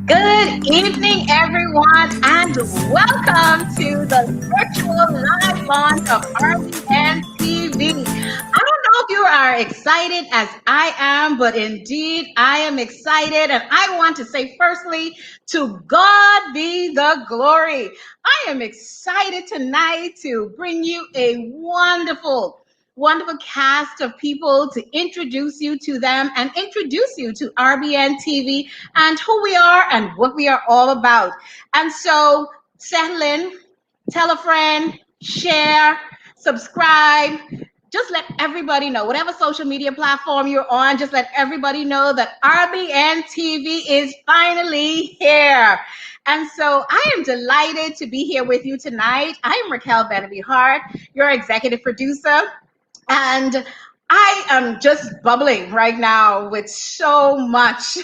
Good evening, everyone, and welcome to the virtual live launch of RBNTV. I don't know if you are excited as I am, but indeed I am excited. And I want to say, firstly, to God be the glory. I am excited tonight to bring you a wonderful cast of people to introduce you to them and introduce you to RBN TV and who we are and what we are all about. And so settle in, tell a friend, share, subscribe. Just let everybody know, whatever social media platform you're on, just let everybody know that RBN TV is finally here. And so I am delighted to be here with you tonight. I am Raquel Beneby Hart, your executive producer. And I am just bubbling right now with so much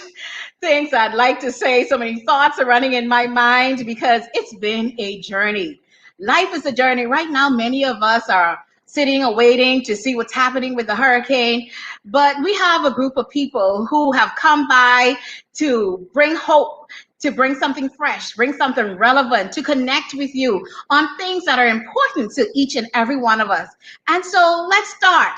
things I'd like to say. So many thoughts are running in my mind because it's been a journey. Life is a journey. Right now, many of us are sitting and waiting to see what's happening with the hurricane. But we have a group of people who have come by to bring hope, to bring something fresh, bring something relevant, to connect with you on things that are important to each and every one of us. And so let's start.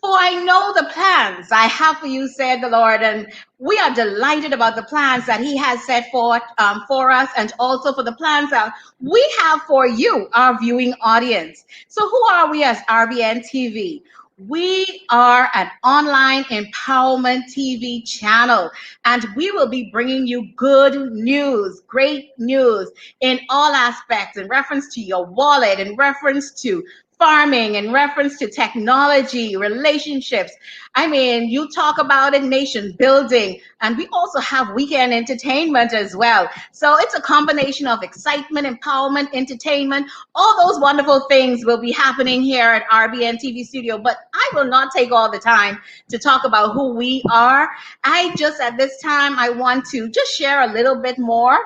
For I know the plans I have for you, said the Lord, and we are delighted about the plans that He has set forth for us, and also for the plans that we have for you, our viewing audience. So, who are we as RBN TV? We are an online empowerment TV channel, and we will be bringing you good news, great news in all aspects, in reference to your wallet, in reference to farming, in reference to technology, relationships. I mean, you talk about it, nation building, and we also have weekend entertainment as well. So it's a combination of excitement, empowerment, entertainment. All those wonderful things will be happening here at RBN TV Studio. But I will not take all the time to talk about who we are. At this time, I want to just share a little bit more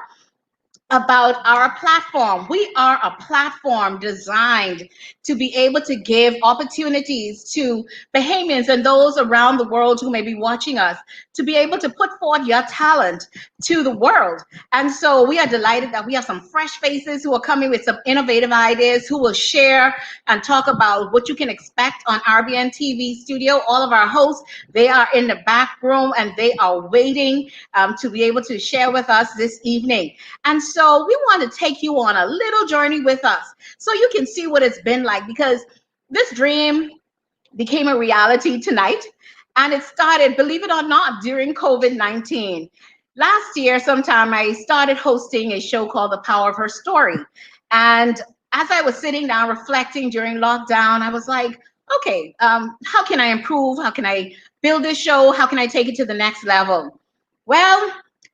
about our platform. We are a platform designed to be able to give opportunities to Bahamians and those around the world who may be watching us to be able to put forth your talent to the world. And so we are delighted that we have some fresh faces who are coming with some innovative ideas, who will share and talk about what you can expect on RBN TV Studio. All of our hosts, they are in the back room and they are waiting to be able to share with us this evening. And so we want to take you on a little journey with us so you can see what it's been like, because this dream became a reality tonight. And it started, believe it or not, during COVID-19. Last year, sometime, I started hosting a show called The Power of Her Story. And as I was sitting down reflecting during lockdown, I was like, okay, how can I improve? How can I build this show? How can I take it to the next level? Well,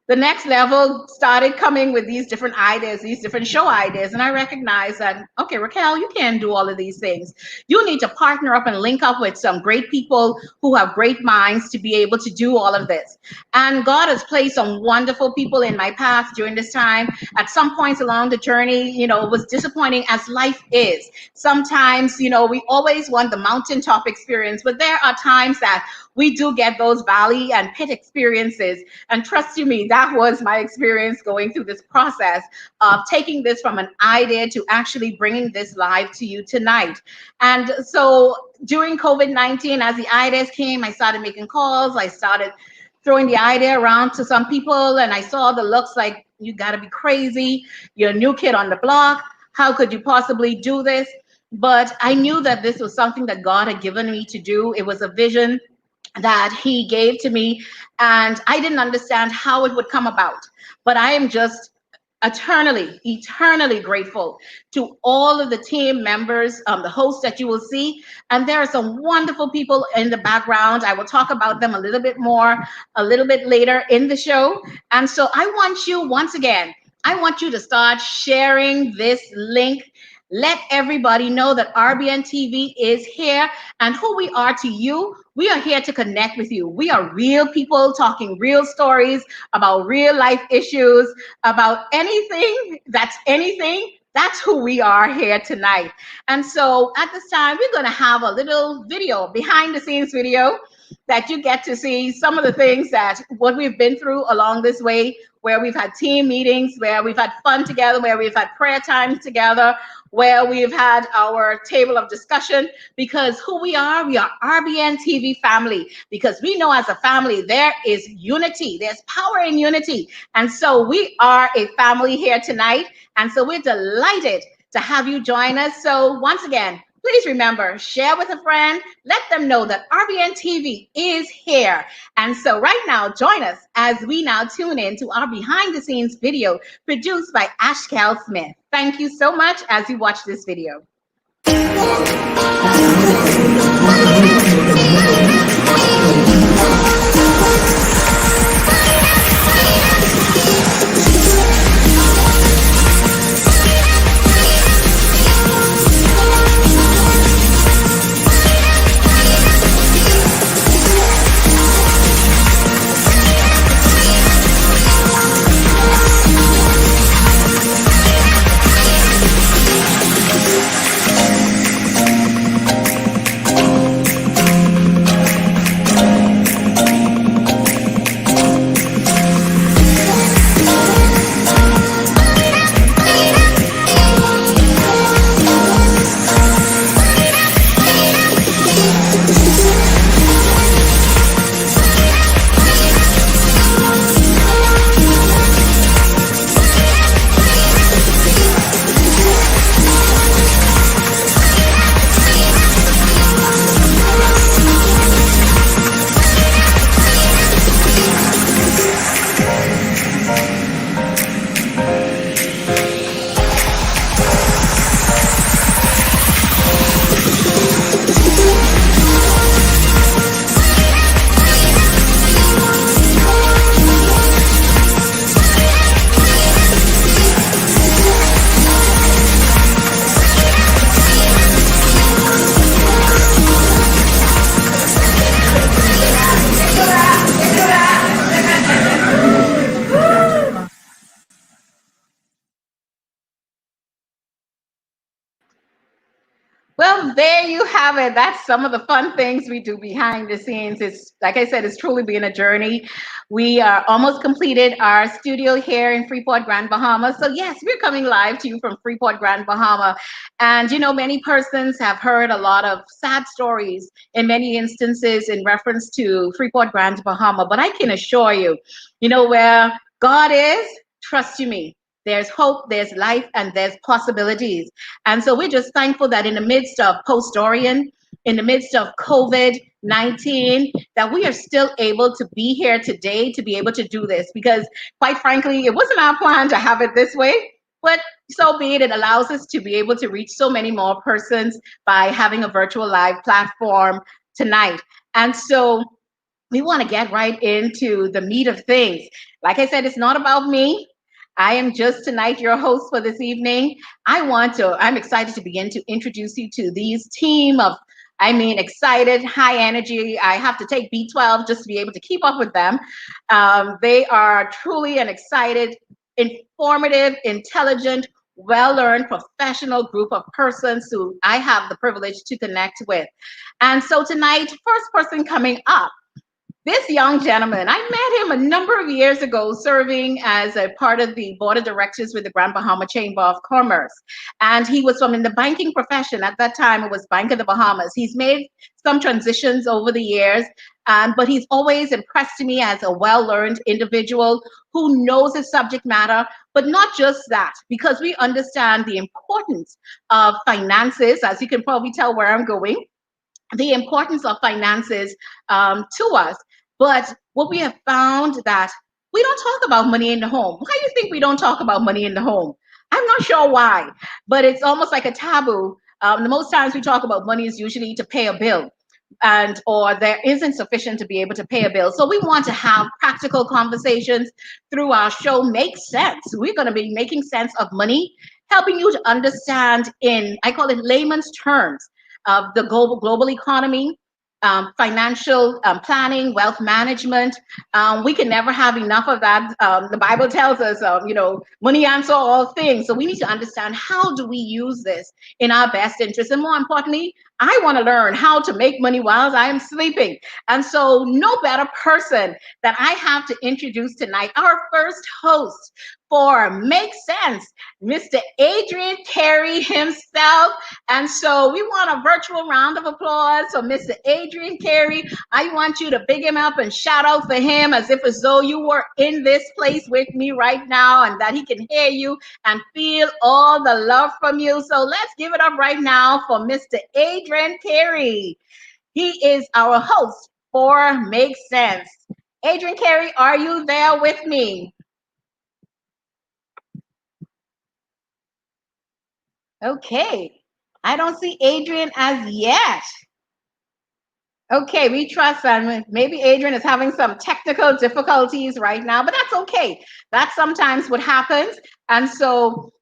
the next level started coming with these different ideas, these different show ideas. And I recognized that, okay, Raquel, you can't do all of these things. You need to partner up and link up with some great people who have great minds to be able to do all of this. And God has placed some wonderful people in my path during this time. At some points along the journey, it was disappointing, as life is. Sometimes, we always want the mountaintop experience, but there are times that we do get those valley and pit experiences. And trust you me, that was my experience going through this process of taking this from an idea to actually bringing this live to you tonight. And so during COVID-19, as the ideas came, I started making calls. I started throwing the idea around to some people, and I saw the looks like, you got to be crazy. You're a new kid on the block. How could you possibly do this? But I knew that this was something that God had given me to do. It was a vision that He gave to me, and I didn't understand how it would come about. But I am just eternally grateful to all of the team members, the hosts that you will see. And there are some wonderful people in the background. I will talk about them a little bit more, a little bit later in the show. And so I want you, once again, I want you to start sharing this link. Let everybody know that RBN TV is here, and who we are to you. We are here to connect with you. We are real people talking real stories about real life issues, about anything. That's who we are here tonight. And so at this time, we're going to have a little video, behind the scenes video, that you get to see some of the things what we've been through along this way, where we've had team meetings, where we've had fun together, where we've had prayer times together, where we've had our table of discussion, because who we are RBN TV family, because we know as a family there is unity, there's power in unity. And so we are a family here tonight. And so we're delighted to have you join us. So once again, please remember, share with a friend, let them know that RBN TV is here. And so right now, join us as we now tune in to our behind the scenes video produced by Ashkel Smith. Thank you so much as you watch this video. Well, there you have it. That's some of the fun things we do behind the scenes. It's like I said, it's truly been a journey. We are almost completed our studio here in Freeport, Grand Bahama. So yes, we're coming live to you from Freeport, Grand Bahama. And you know, many persons have heard a lot of sad stories in many instances in reference to Freeport, Grand Bahama. But I can assure you, you know, where God is, trust you me. There's hope, there's life, and there's possibilities. And so we're just thankful that in the midst of post-Dorian, in the midst of COVID-19, that we are still able to be here today to be able to do this. Because quite frankly, it wasn't our plan to have it this way, but so be it. It allows us to be able to reach so many more persons by having a virtual live platform tonight. And so we want to get right into the meat of things. Like I said, it's not about me. I am just tonight your host for this evening. I'm excited to begin to introduce you to these team of, excited, high energy. I have to take B12 just to be able to keep up with them. They are truly an excited, informative, intelligent, well-learned professional group of persons who I have the privilege to connect with. And so tonight, first person coming up, this young gentleman, I met him a number of years ago serving as a part of the board of directors with the Grand Bahama Chamber of Commerce. And he was from in the banking profession. At that time, it was Bank of the Bahamas. He's made some transitions over the years, but he's always impressed me as a well-learned individual who knows his subject matter, but not just that, because we understand the importance of finances, as you can probably tell where I'm going, the importance of finances to us. But what we have found that we don't talk about money in the home. Why do you think we don't talk about money in the home? I'm not sure why, but it's almost like a taboo. The most times we talk about money is usually to pay a bill, and or there isn't sufficient to be able to pay a bill. So we want to have practical conversations through our show. Make sense. We're going to be making sense of money, helping you to understand in, I call it layman's terms, of the global economy, financial planning, wealth management. We can never have enough of that. The Bible tells us, money answers all things. So we need to understand, how do we use this in our best interest? And more importantly, I want to learn how to make money while I am sleeping. And so no better person that I have to introduce tonight, our first host for Make Sense, Mr. Adrian Carey himself. And so we want a virtual round of applause for Mr. Adrian Carey. I want you to big him up and shout out for him as though you were in this place with me right now, and that he can hear you and feel all the love from you. So let's give it up right now for Mr. Adrian Carey. He is our host for Make Sense. Adrian Carey, are you there with me? Okay, I don't see Adrian as yet. Okay, we trust that maybe Adrian is having some technical difficulties right now, but that's okay. That's sometimes what happens. And so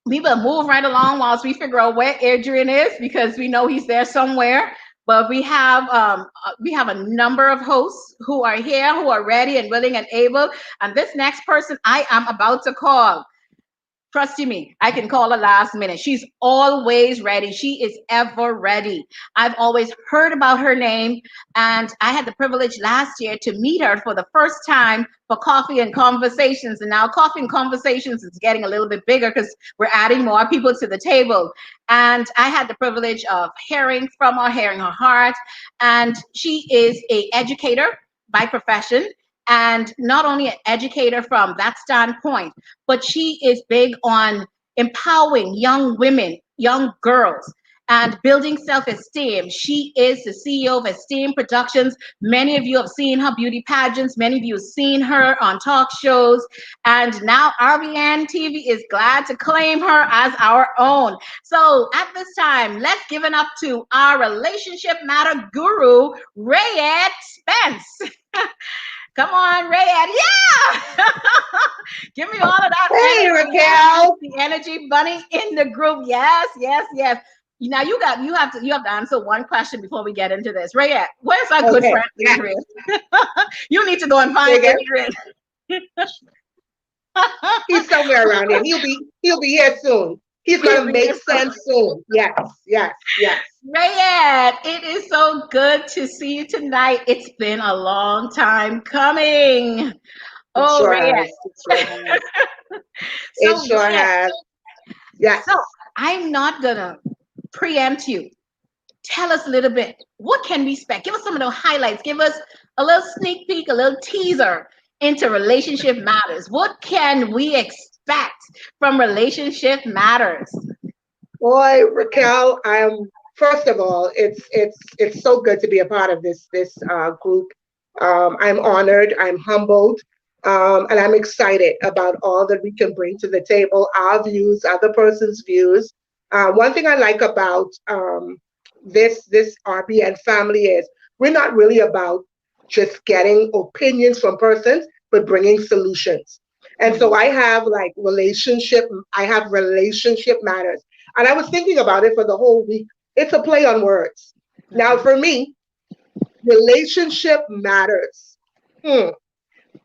we will move right along whilst we figure out where Adrian is, because we know he's there somewhere. But we have a number of hosts who are here, who are ready and willing and able. And this next person I am about to call, trust you me, I can call her last minute. She's always ready. She is ever ready. I've always heard about her name, and I had the privilege last year to meet her for the first time for Coffee and Conversations. And now Coffee and Conversations is getting a little bit bigger because we're adding more people to the table. And I had the privilege of hearing from her, hearing her heart. And she is an educator by profession. And not only an educator from that standpoint, but she is big on empowering young women, young girls, and building self-esteem. She is the CEO of Esteem Productions. Many of you have seen her beauty pageants. Many of you have seen her on talk shows. And now RBNTV is glad to claim her as our own. So at this time, let's give it up to our relationship matter guru, Rayette Spence. Come on, Rayette. Yeah. Give me all of that. Hey, energy. Raquel. The energy bunny in the group. Yes, yes, yes. Now you have to answer one question before we get into this. Rayette, where's our good friend Adrian? You need to go and find Adrian. He's somewhere around here. He'll be here soon. He's going to make sense soon. Yes, yes, yes. Rayette, it is so good to see you tonight. It's been a long time coming. It Oh, sure Rayette. has. It sure has. It So, sure Rayette, has. Yes. so I'm not gonna preempt you. Tell us a little bit. What can we expect? Give us some of the highlights. Give us a little sneak peek, a little teaser into Relationship Matters. What can we expect from Relationship Matters? Boy, Raquel, first of all, it's so good to be a part of this group. I'm honored, I'm humbled, and I'm excited about all that we can bring to the table, our views, other person's views. One thing I like about this RBN family is we're not really about just getting opinions from persons, but bringing solutions. And so Mhm. I have relationship matters. And I was thinking about it for the whole week. It's a play on words. Now, Mhm. for me, relationship matters. Hmm.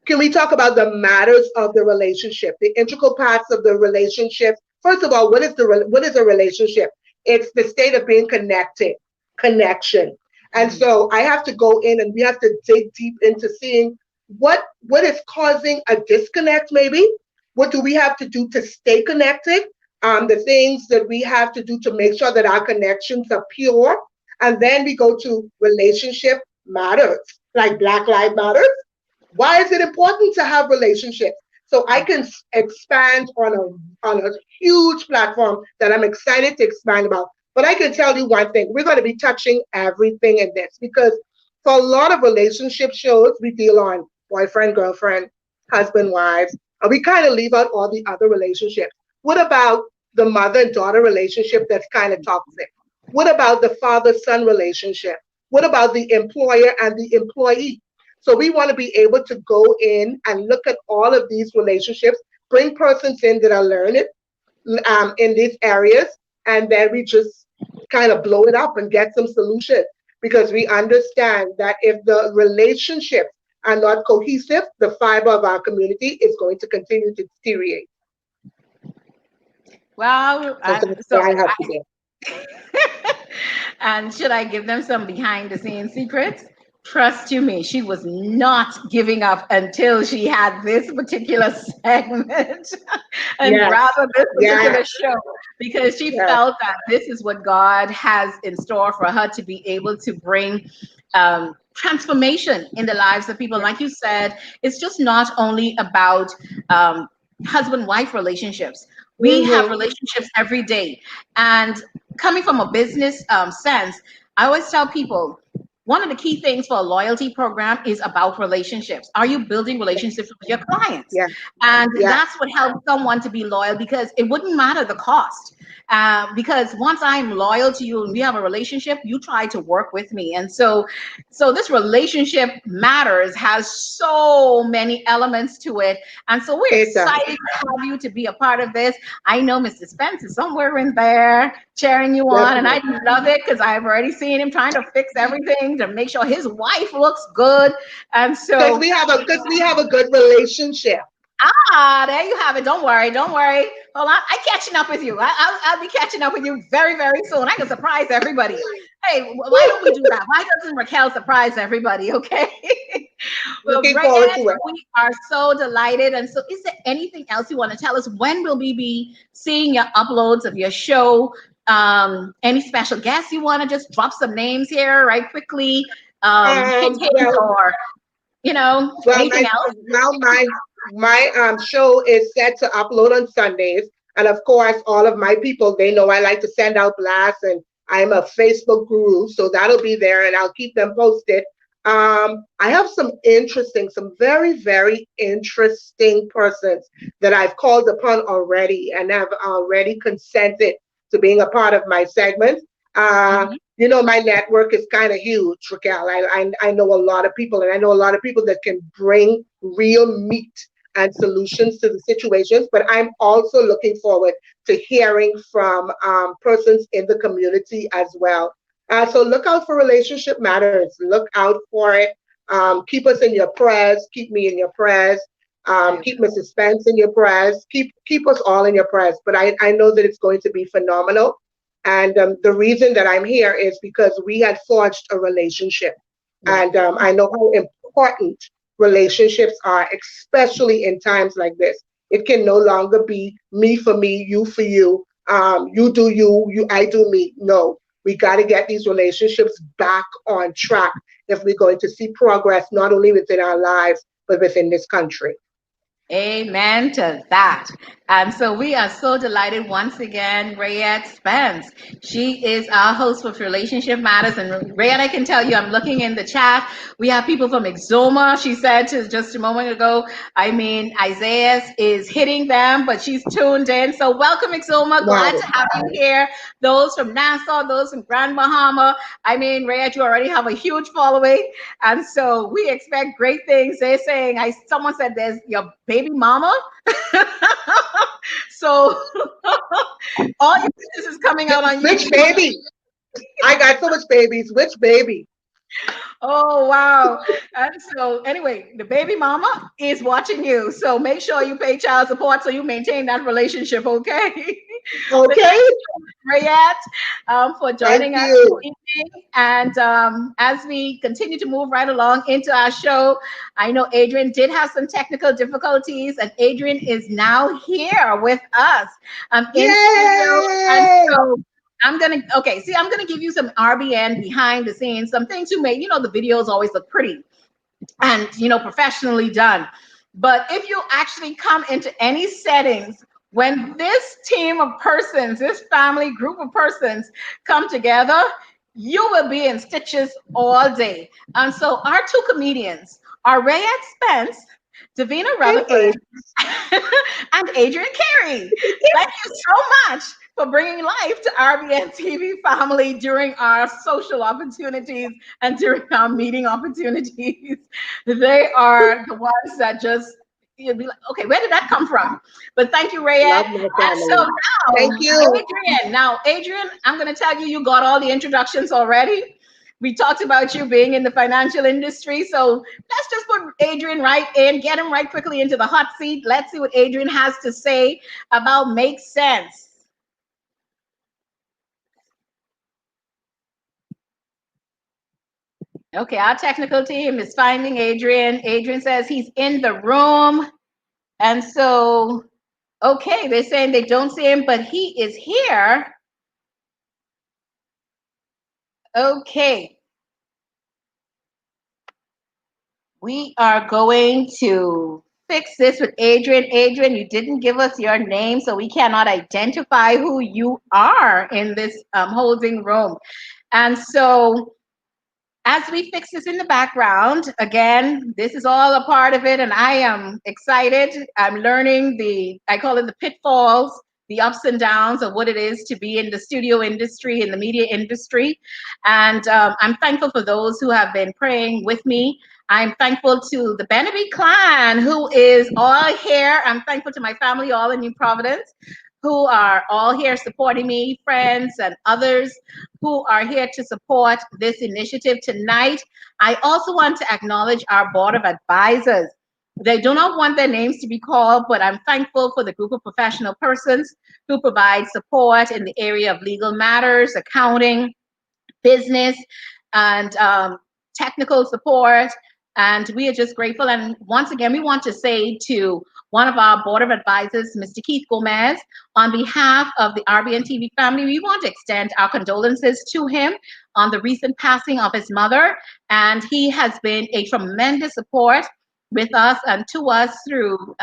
Can we talk about the matters of the relationship, the integral parts of the relationship? First of all, what is a relationship? It's the state of being connected, connection. And Mhm. so I have to go in and we have to dig deep into seeing what is causing a disconnect, maybe. What do we have to do to stay connected? The things that we have to do to make sure that our connections are pure. And then we go to relationship matters, like Black Lives Matter. Why is it important to have relationships? So I can expand on a huge platform that I'm excited to expand about. But I can tell you one thing: we're going to be touching everything in this because for a lot of relationship shows, we deal on boyfriend, girlfriend, husband, wives, and we kind of leave out all the other relationships. What about the mother and daughter relationship that's kind of toxic? What about the father son relationship? What about the employer and the employee? So we want to be able to go in and look at all of these relationships, bring persons in that are learning in these areas, and then we just kind of blow it up and get some solutions because we understand that if the relationships are not cohesive, the fiber of our community is going to continue to deteriorate. Well, So that's what I have to say. and should I give them some behind the scenes secrets? Trust you me, she was not giving up until she had this particular segment and Yes, rather this yes, particular show because she yes. felt that this is what God has in store for her to be able to bring transformation in the lives of people. Like you said, it's just not only about um, husband wife relationships. We have Mm-hmm. relationships every day. And coming from a business sense, I always tell people one of the key things for a loyalty program is about relationships. Are you building relationships with your clients? Yeah, And yeah. that's what helps someone to be loyal because it wouldn't matter the cost. Because once I'm loyal to you and we have a relationship, you try to work with me. And so this relationship matters has so many elements to it. And so we're It does. excited to have you to be a part of this. I know Mr. Spence is somewhere in there cheering you on, and I Definitely. love it because I've already seen him trying to fix everything to make sure his wife looks good. And Because so we have a good relationship. there you have it. Don't worry. Don't worry. Hold on. I'm catching up with you. I'll be catching up with you very, very soon. I can surprise everybody. Hey, why don't we do that? Why doesn't Raquel surprise everybody? Okay. Well, Looking forward Rayette, to it. we are so delighted. And so, is there anything else you want to tell us? When will we be seeing your uploads of your show? Any special guests you want to just drop some names here, right? Quickly. Hint, hint, Well, or well, anything else? my show is set to upload on Sundays, and of course, all of my people they know I like to send out blasts, and I'm a Facebook guru, so that'll be there, and I'll keep them posted. I have some very, very interesting persons that I've called upon already and have already consented to being a part of my segment. Mhm. My network is kind of huge, Raquel. I know a lot of people, and I know a lot of people that can bring real meat and solutions to the situations. But I'm also looking forward to hearing from persons in the community as well. So look out for Relationship Matters. Look out for it. Keep us in your prayers. Keep me in your prayers. Keep Mrs. Spence in your prayers. Keep us all in your prayers. But I know that it's going to be phenomenal. And the reason that I'm here is because we had forged a relationship. Yes. And I know how important relationships are, especially in times like this. It can no longer be me for me, you for you. You do you, I do me. No, we got to get these relationships back on track if we're going to see progress, not only within our lives, but within this country. Amen to that. And so we are so delighted once again, Rayette Spence. She is our host with Relationship Matters. And Rayette, I can tell you, I'm looking in the chat. We have people from Exoma. She said to just a moment ago, I mean, Isaiah is hitting them, but she's tuned in. So welcome, Exoma. Wow. Glad to have you here. Those from Nassau, those from Grand Bahama. I mean, Rayette, you already have a huge following. And so we expect great things. They're saying, someone said there's your baby mama. So all your business is coming out on Which YouTube. baby? I got so much babies. Which baby? Oh, wow. And so anyway, the baby mama is watching you. So make sure you pay child support so you maintain that relationship, okay? Okay. Rayette, for joining Thank us you. this evening. And as we continue to move right along into our show, I know Adrian did have some technical difficulties, and Adrian is now here with us in studio. And Yay! so I'm gonna give you some RBN behind the scenes, some things you may, the videos always look pretty and professionally done. But if you actually come into any settings when this team of persons, this family group of persons come together, you will be in stitches all day. And so our two comedians are Rayette Spence, Davina Rutherford, and Adrian Carey. Thank you so much for bringing life to RBNTV family during our social opportunities and during our meeting opportunities. They are the ones that just, you'd be like, okay, where did that come from? But thank you, Rayette. Love my And so family. Thank you. Adrian, I'm going to tell you, you got all the introductions already. We talked about you being in the financial industry. So let's just put Adrian right in, get him right quickly into the hot seat. Let's see what Adrian has to say about Make Sense. Okay, our technical team is finding Adrian. Adrian says he's in the room. And so, okay, they're saying they don't see him, but he is here. Okay. We are going to fix this with Adrian. Adrian, you didn't give us your name, so we cannot identify who you are in this holding room. And so as we fix this in the background, again, this is all a part of it, and I am excited. I'm learning I call it the pitfalls, the ups and downs of what it is to be in the studio industry, in the media industry. And I'm thankful for those who have been praying with me. I'm thankful to the Beneby clan who is all here. I'm thankful to my family all in New Providence who are all here supporting me, friends and others who are here to support this initiative tonight. I also want to acknowledge our board of advisors. They do not want their names to be called, but I'm thankful for the group of professional persons who provide support in the area of legal matters, accounting, business, and technical support. And we are just grateful. And once again, we want to say to one of our board of advisors, Mr. Keith Gomez, on behalf of the RBNTV family, we want to extend our condolences to him on the recent passing of his mother. And he has been a tremendous support with us and to us through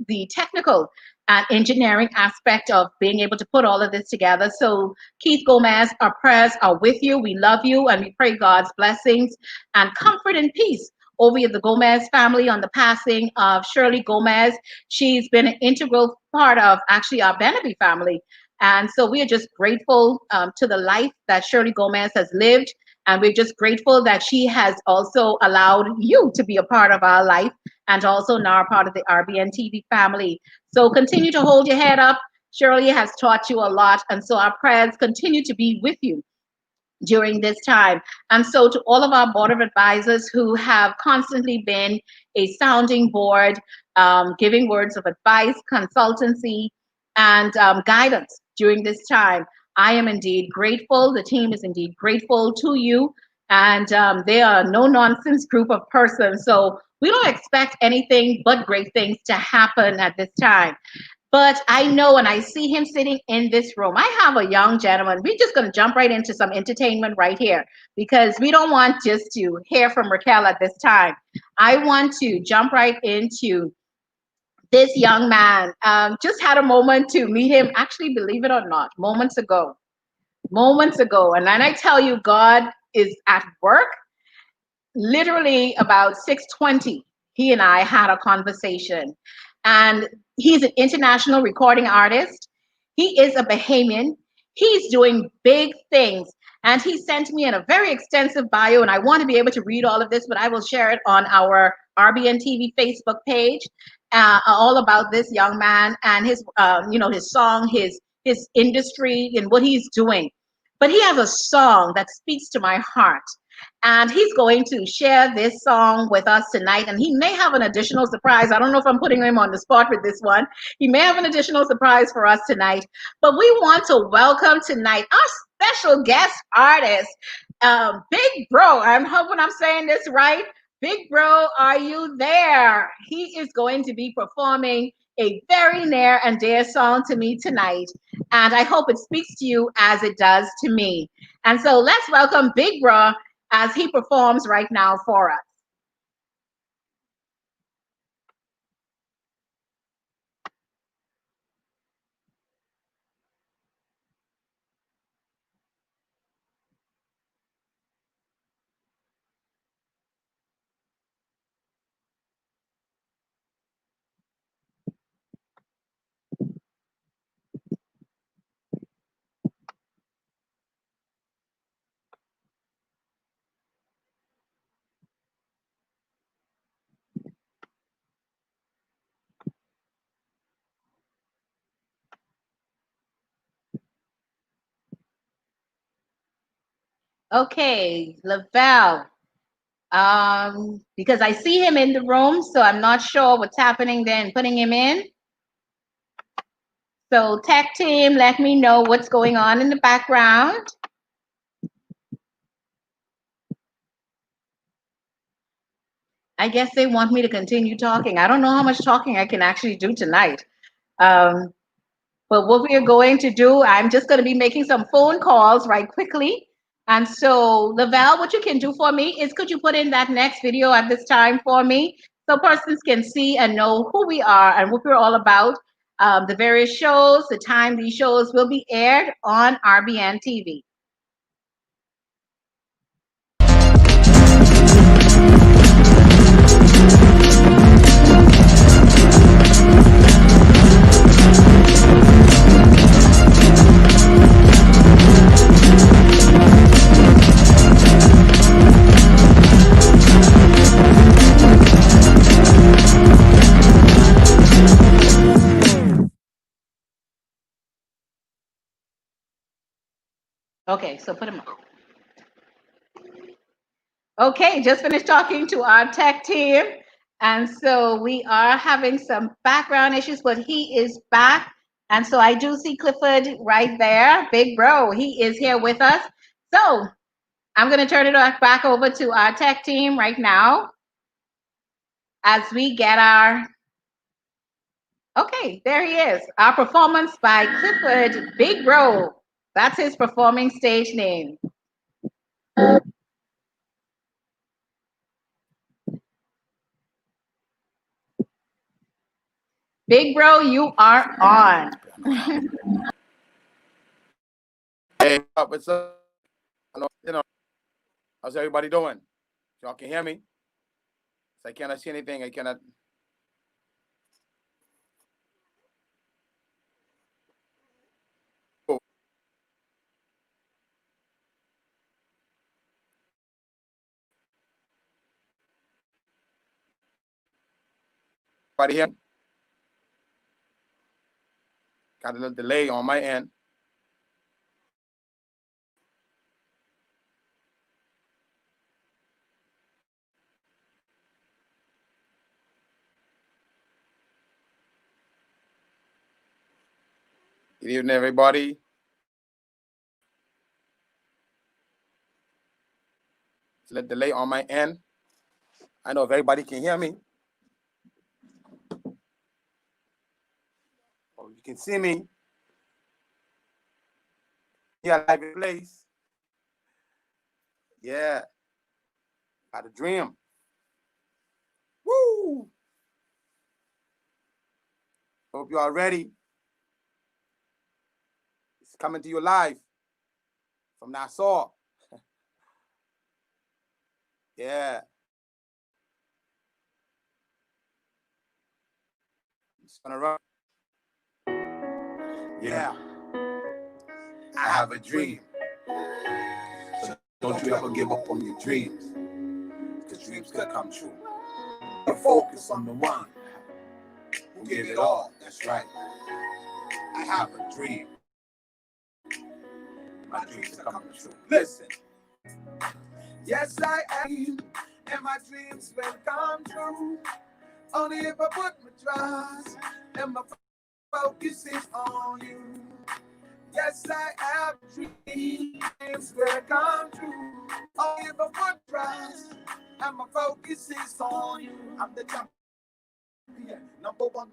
the technical and engineering aspect of being able to put all of this together. So Keith Gomez, our prayers are with you. We love you and we pray God's blessings and comfort and peace over the Gomez family on the passing of Shirley Gomez. She's been an integral part of actually our Beneby family. And so we are just grateful to the life that Shirley Gomez has lived. And we're just grateful that she has also allowed you to be a part of our life and also now a part of the RBN TV family. So continue to hold your head up. Shirley has taught you a lot. And so our prayers continue to be with you. during this time. And so, to all of our board of advisors who have constantly been a sounding board, giving words of advice, consultancy, and guidance during this time, I am indeed grateful. The team is indeed grateful to you. And they are a no nonsense group of persons. So, we don't expect anything but great things to happen at this time. But I know when I see him sitting in this room, I have a young gentleman. We're just going to jump right into some entertainment right here because we don't want just to hear from Raquel at this time. I want to jump right into this young man. Just had a moment to meet him, actually, believe it or not, moments ago. Moments ago. And then I tell you, God is at work. Literally about 6:20, he and I had a conversation. And he's an international recording artist. He is a Bahamian. He's doing big things. And he sent me in a very extensive bio, and I want to be able to read all of this, but I will share it on our RBNTV Facebook page, all about this young man and his, his song, his industry, and what he's doing. But he has a song that speaks to my heart. And he's going to share this song with us tonight. And he may have an additional surprise. I don't know if I'm putting him on the spot with this one. He may have an additional surprise for us tonight. But we want to welcome tonight our special guest artist, Big Bro. I'm hoping I'm saying this right. Big Bro, are you there? He is going to be performing a very near and dear song to me tonight. And I hope it speaks to you as it does to me. And so let's welcome Big Bro as he performs right now for us. Okay, Lavelle. Because I see him in the room, so I'm not sure what's happening there and putting him in. So tech team, let me know what's going on in the background. I guess they want me to continue talking. I don't know how much talking I can actually do tonight. Um, but what we are going to do, I'm just going to be making some phone calls right quickly. And so, Lavelle, what you can do for me is could you put in that next video at this time for me so persons can see and know who we are and what we're all about, the various shows, the time these shows will be aired on RBN TV. Okay, so put him on. Okay, just finished talking to our tech team. And so we are having some background issues, but he is back. And so I do see Clifford right there. Big Bro, he is here with us. So I'm going to turn it back over to our tech team right now as we get our, okay, there he is. Our performance by Clifford, Big Bro. That's his performing stage name. Big Bro, you are on. Hey, what's up? How's everybody doing? Y'all can hear me? I cannot see anything. I cannot. Everybody here? Got a little delay on my end. Good evening, everybody. It's a little delay on my end. I know if everybody can hear me. Or you can see me. Yeah, live in place. Yeah. Got a dream. Woo! Hope you are ready. It's coming to you live from Nassau. Yeah. It's gonna run. Yeah. I have a dream. So don't you ever give up on your dreams. Because dreams could come true. You focus on the one who gave it all. That's right. I have a dream. My dreams are coming true. Listen. Yes, I am. And my dreams will come true. Only if I put my trust and my focus is on you. Yes, I have dreams will come true. Only if I put trust and my focus is on you. I'm the champion, number one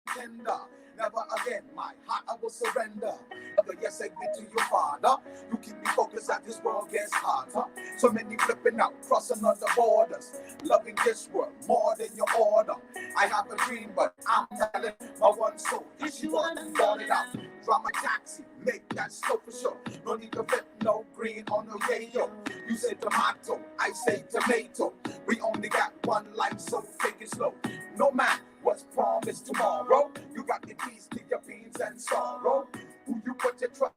contender. Never again, my heart I will surrender. But yes, I give to your father. You keep me focused as this world gets harder. So many flipping out, crossing other borders. Loving this world more than your order. I have a dream, but I'm telling my one soul. If you want to ball it out, drive my taxi, make that slow for sure. No need to flip, no green on the radio. You say tomato, I say tomato. We only got one life, so take it slow. No man was promised tomorrow. You got the keys to your pains and sorrow. Who you put your trust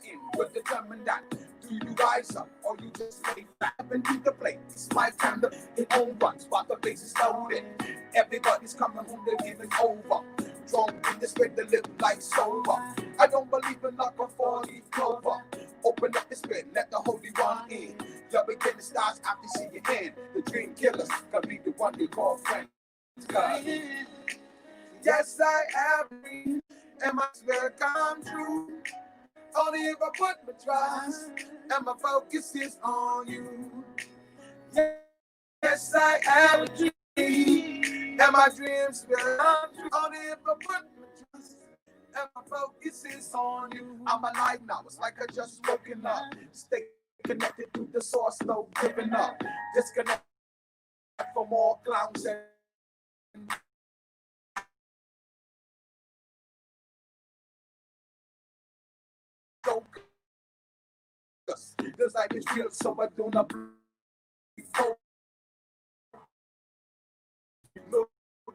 in will determine that. Do you rise up or you just lay flat and do the play? It's my time to hit home runs while the base is loaded. Everybody's coming home, they're giving over. Drunk in this way, they live life sober. I don't believe in luck or 4-leaf clover. Open up the spirit, let the Holy One in. Your beginning starts after you see your end. The dream killers can be the one they call friends. Yes, I have a dream, and my spirit come true. Only if I put my trust and my focus is on you. Yes, I have a dream, and my dreams will come true. Only if I put my trust and my focus is on you. I'm alive now, it's like I just woken up. Stay connected to the source, no giving up. Disconnect from all clowns and this life is real, so I do not know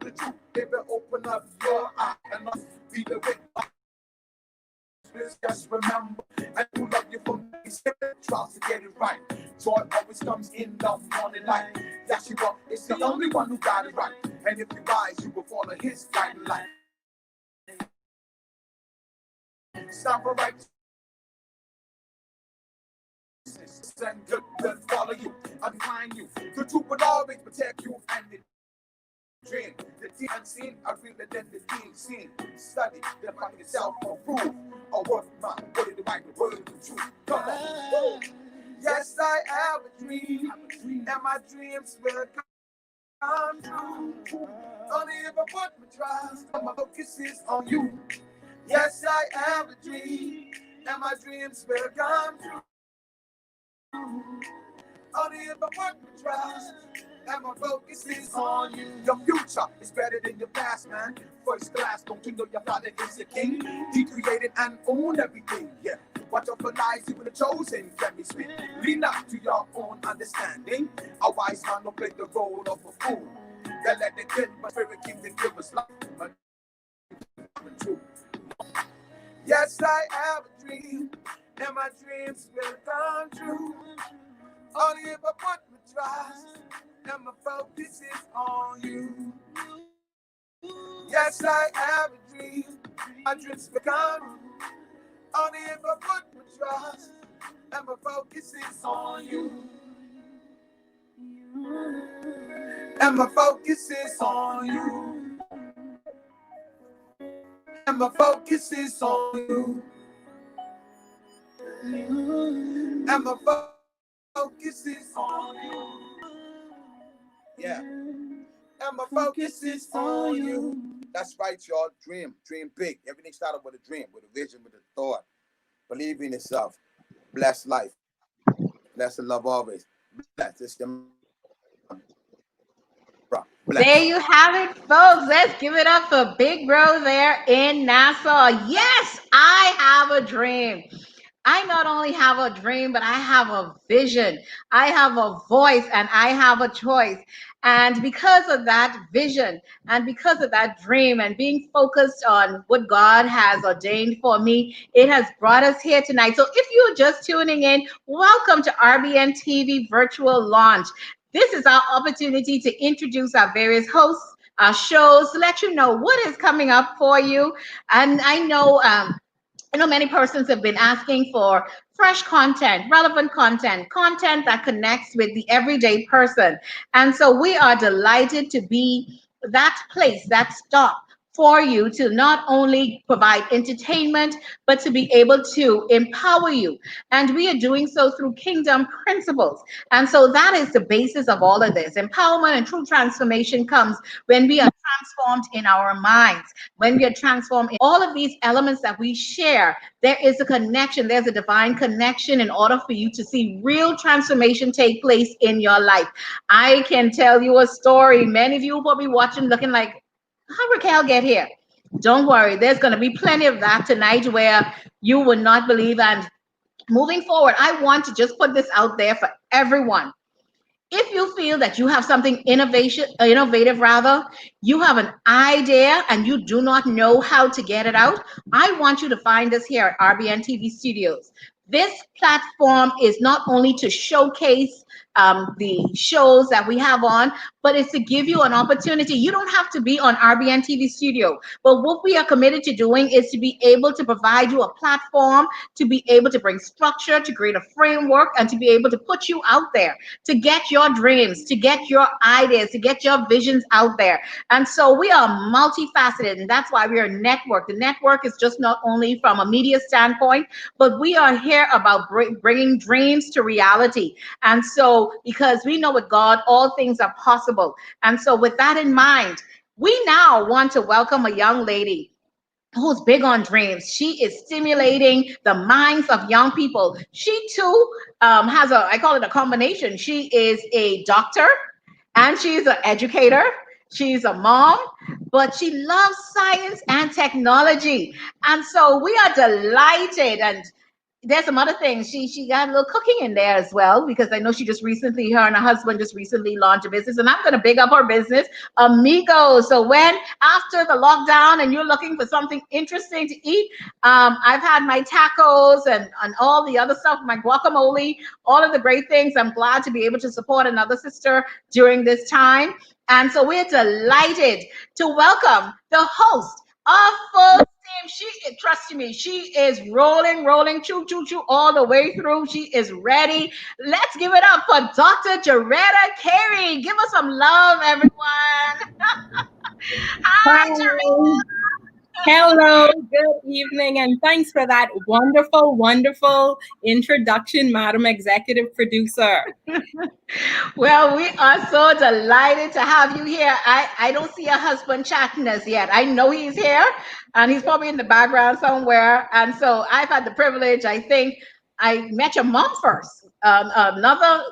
the truth. Baby, open up your eye and I'll be the witness. Just remember, I do love you from these trials to get it right. Joy always comes in the morning light. Yes, you are. It's the only one who got it right. And if you rise, you will follow his guiding light. Stop for right. And good follow you. I'm behind you. The truth will always protect you and the dream. The deep unseen are realer than the deep seen. Study, then find yourself or prove. Or work my word in the right word of truth. Come on. Yes, I have a dream. And my dreams will come true. Only if I put my trust and my focus is on you. Yes, I have a dream. And my dreams will come true. Only if I put my trust and my focus is on you. Your future is better than your past, man. First class, don't you know your father is the king? He created and owned everything, yeah. Watch out for lies, even the chosen can be sweet. Lean up to your own understanding. A wise man will play the role of a fool. They let the kid, but spirit keep the giver's life. But true. Yes, I have a dream, and my dreams will come true. Only if I put my trust and my focus is on you. Yes, I have a dream, my dreams will come true. Only if I put my trust and my focus is on you. And my focus is on you. and my focus is on you. And my focus is on you. Yeah. And my focus is on you. That's right, y'all. Dream big. Everything started with a dream, with a vision, with a thought. Believe in yourself. Bless life. Bless the love always. Bless this. There you have it, folks. Let's give it up for Big Bro there in Nassau. Yes, I have a dream. I not only have a dream, but I have a vision. I have a voice and I have a choice. And because of that vision and because of that dream and being focused on what God has ordained for me, it has brought us here tonight. So if you're just tuning in, welcome to RBNTV Virtual Launch. This is our opportunity to introduce our various hosts, our shows, to let you know what is coming up for you. And I know many persons have been asking for fresh content, relevant content, content that connects with the everyday person. And so we are delighted to be that place, that stop for you to not only provide entertainment, but to be able to empower you. And we are doing so through kingdom principles. And so that is the basis of all of this. Empowerment and true transformation comes when we are transformed in our minds, when we are transformed in all of these elements that we share. There is a connection, there's a divine connection in order for you to see real transformation take place in your life. I can tell you a story. Many of you will be watching looking like, how Raquel get here? Don't worry, there's going to be plenty of that tonight where you would not believe. And moving forward, I want to just put this out there for everyone. If you feel that you have something innovative rather, you have an idea and you do not know how to get it out, I want you to find us here at RBN TV Studios. This platform is not only to showcase the shows that we have on, but it's to give you an opportunity. You don't have to be on RBN TV Studio, but what we are committed to doing is to be able to provide you a platform, to be able to bring structure, to create a framework, and to be able to put you out there, to get your dreams, to get your ideas, to get your visions out there. And so we are multifaceted, and that's why we are a network. The network is just not only from a media standpoint, but we are here about bringing dreams to reality. And so because we know with God, all things are possible. And so with that in mind, we now want to welcome a young lady who's big on dreams. She is stimulating the minds of young people. She too has I call it a combination. She is a doctor and she's an educator. She's a mom, but she loves science and technology. And so we are delighted. And there's some other things. She got a little cooking in there as well, because I know her and her husband just recently launched a business, and I'm going to big up her business, Amigo. So when after the lockdown and you're looking for something interesting to eat, I've had my tacos and all the other stuff, my guacamole, all of the great things. I'm glad to be able to support another sister during this time. And so we're delighted to welcome the host of Full Trust me, she is rolling, choo, choo, choo, all the way through. She is ready. Let's give it up for Dr. Joretta Carey. Give us some love, everyone. Hi, Hi. Hello, good evening, and thanks for that wonderful introduction, Madam Executive Producer. Well, we are so delighted to have you here. I don't see a husband chatting as yet. I know he's here and he's probably in the background somewhere. And so I've had the privilege, I think I met your mom first, another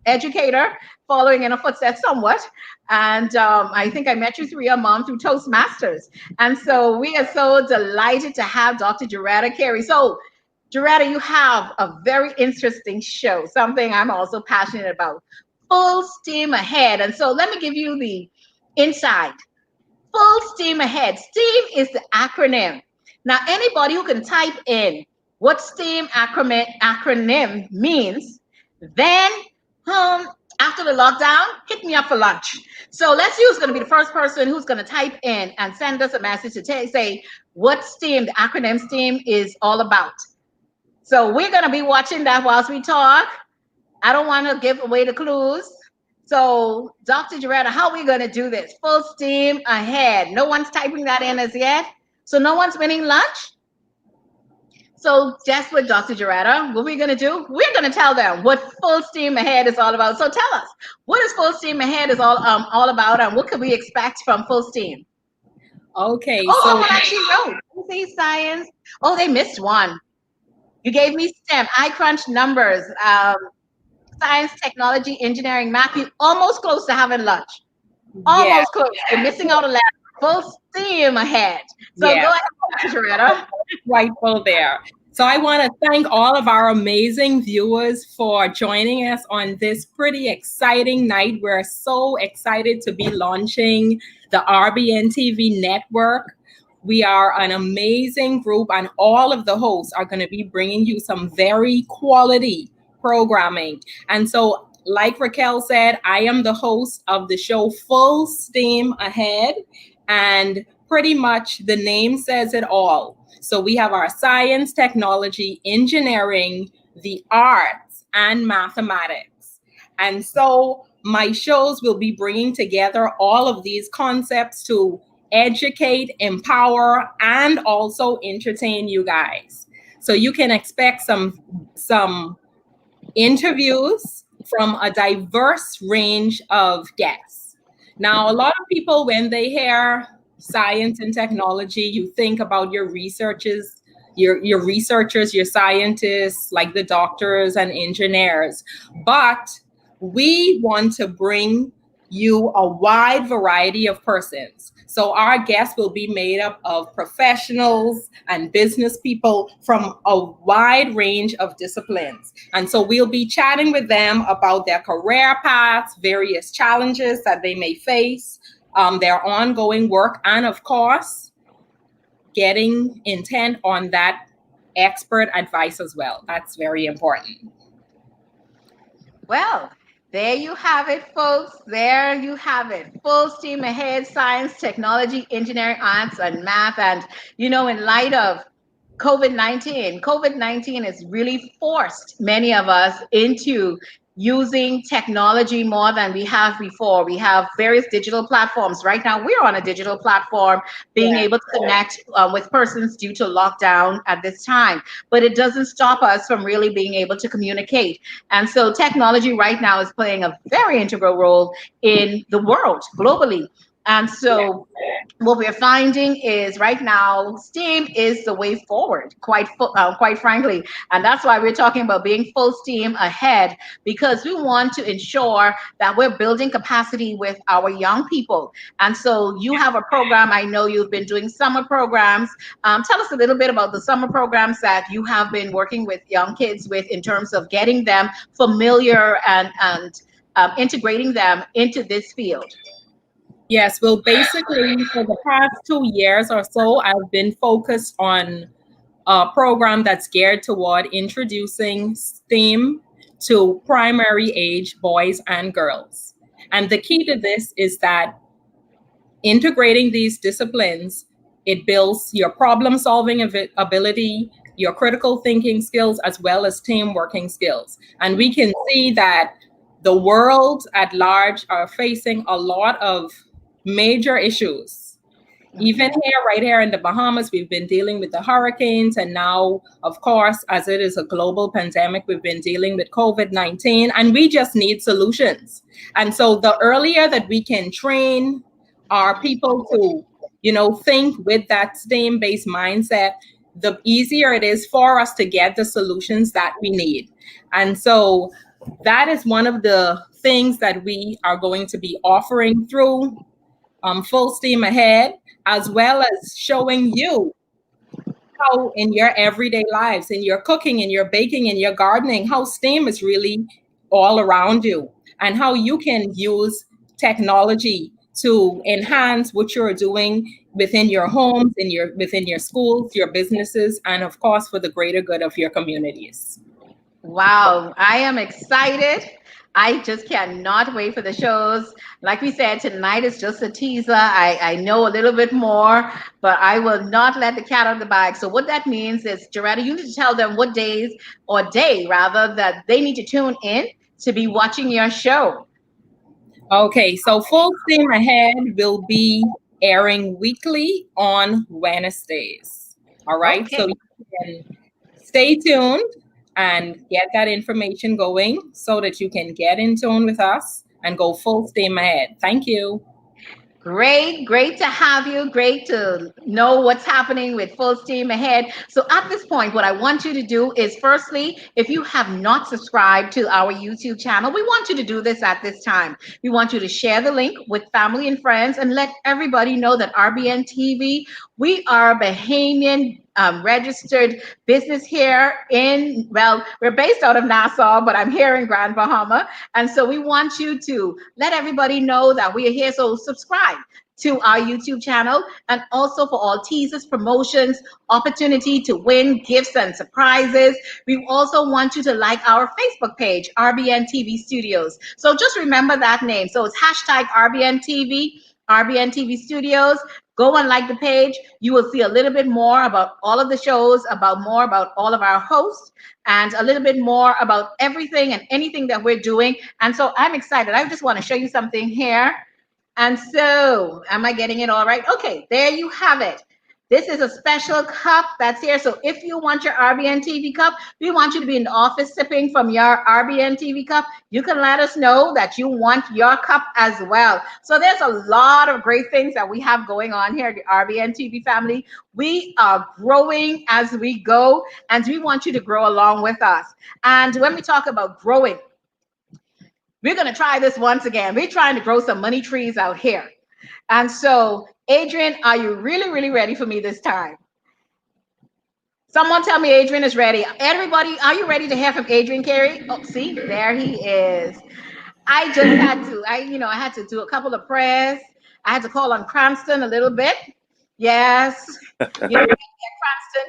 educator following in her footsteps somewhat. And I think I met you through your mom through Toastmasters. And so we are so delighted to have Dr. Joretta Carey. So Joretta, you have a very interesting show, something I'm also passionate about. Full steam ahead. And so let me give you the inside. Full steam ahead. STEAM is the acronym. Now, anybody who can type in what STEAM acronym means, then after the lockdown, hit me up for lunch. So let's see who's going to be the first person who's going to type in and send us a message to say what STEAM, the acronym STEAM, is all about. So we're going to be watching that whilst we talk. I don't want to give away the clues. So Dr. Joretta, how are we going to do this? Full steam ahead. No one's typing that in as yet. So no one's winning lunch? So guess what, Dr. Joretta? What we're going to do? We're going to tell them what full steam ahead is all about. So tell us, what is full steam ahead is all about, and what can we expect from full steam? Okay, Oh, so someone actually wrote. You see science. Oh, they missed one. You gave me STEM. I crunched numbers. Science, technology, engineering, math. You almost close to having lunch. yeah, Almost close. You're missing out a lot. Full steam ahead. So yeah. go ahead, Dr. Joretta. Rightful there. So I want to thank all of our amazing viewers for joining us on this pretty exciting night. We're so excited to be launching the RBNTV network. We are an amazing group, and all of the hosts are going to be bringing you some very quality programming. And so, like Raquel said, I am the host of the show Full Steam Ahead, and pretty much the name says it all. So we have our science, technology, engineering, the arts, and mathematics. And so my shows will be bringing together all of these concepts to educate, empower, and also entertain you guys. So you can expect some interviews from a diverse range of guests. Now, a lot of people, when they hear science and technology, you think about your researchers, your scientists, like the doctors and engineers. But we want to bring you a wide variety of persons. So our guests will be made up of professionals and business people from a wide range of disciplines. And so we'll be chatting with them about their career paths, various challenges that they may face, their ongoing work, and of course, getting intent on that expert advice as well. That's very important. Well, there you have it, folks. There you have it. Full steam ahead, science, technology, engineering, arts, and math. And, in light of COVID-19 has really forced many of us into using technology more than we have before. We have various digital platforms. Right now, we're on a digital platform being able to connect with persons due to lockdown at this time. But it doesn't stop us from really being able to communicate. And so technology right now is playing a very integral role in the world globally. And so what we're finding is right now, steam is the way forward, quite frankly. And that's why we're talking about being full steam ahead, because we want to ensure that we're building capacity with our young people. And so you have a program. I know you've been doing summer programs. Tell us a little bit about the summer programs that you have been working with young kids with in terms of getting them familiar and integrating them into this field. Yes, well, basically, for the past 2 years or so, I've been focused on a program that's geared toward introducing STEAM to primary age boys and girls. And the key to this is that integrating these disciplines, it builds your problem-solving ability, your critical thinking skills, as well as team working skills. And we can see that the world at large are facing a lot of major issues. Even right here in the Bahamas, we've been dealing with the hurricanes. And now, of course, as it is a global pandemic, we've been dealing with COVID-19, and we just need solutions. And so the earlier that we can train our people to, think with that STEAM-based mindset, the easier it is for us to get the solutions that we need. And so that is one of the things that we are going to be offering through Full Steam Ahead, as well as showing you how in your everyday lives, in your cooking, in your baking, in your gardening, how STEAM is really all around you, and how you can use technology to enhance what you're doing within your homes, within your schools, your businesses, and of course, for the greater good of your communities. Wow, I am excited. I just cannot wait for the shows. Like we said, tonight is just a teaser. I know a little bit more, but I will not let the cat out of the bag. So what that means is, Joretta, you need to tell them what days or day rather that they need to tune in to be watching your show. Okay, so Full Steam Ahead will be airing weekly on Wednesdays. All right. Okay. So you can stay tuned and get that information going so that you can get in tune with us and go full steam ahead. Thank you. Great, great to have you. Great to know what's happening with Full Steam Ahead. So, at this point, what I want you to do is firstly, if you have not subscribed to our YouTube channel, we want you to do this at this time. We want you to share the link with family and friends and let everybody know that RBN TV, we are a Bahamian registered business here in, well, we're based out of Nassau, but I'm here in Grand Bahama. And so we want you to let everybody know that we are here. So subscribe to our YouTube channel, and also for all teasers, promotions, opportunity to win gifts and surprises. We also want you to like our Facebook page, RBN TV Studios. So just remember that name. So it's hashtag RBN TV, RBN TV Studios. Go and like the page. You will see a little bit more about all of the shows, about more about all of our hosts, and a little bit more about everything and anything that we're doing. And so I'm excited. I just want to show you something here. And so, am I getting it all right? Okay, there you have it. This is a special cup that's here. So if you want your RBN TV cup, we want you to be in the office sipping from your RBN TV cup. You can let us know that you want your cup as well. So there's a lot of great things that we have going on here at the RBN TV family. We are growing as we go, and we want you to grow along with us. And when we talk about growing, we're going to try this once again. We're trying to grow some money trees out here. And so, Adrian, are you really, really ready for me this time? Someone tell me Adrian is ready. Everybody, are you ready to hear from Adrian Carey? Oh, see, there he is. I just had to, I had to do a couple of prayers. I had to call on Cranston a little bit. Yes. Cranston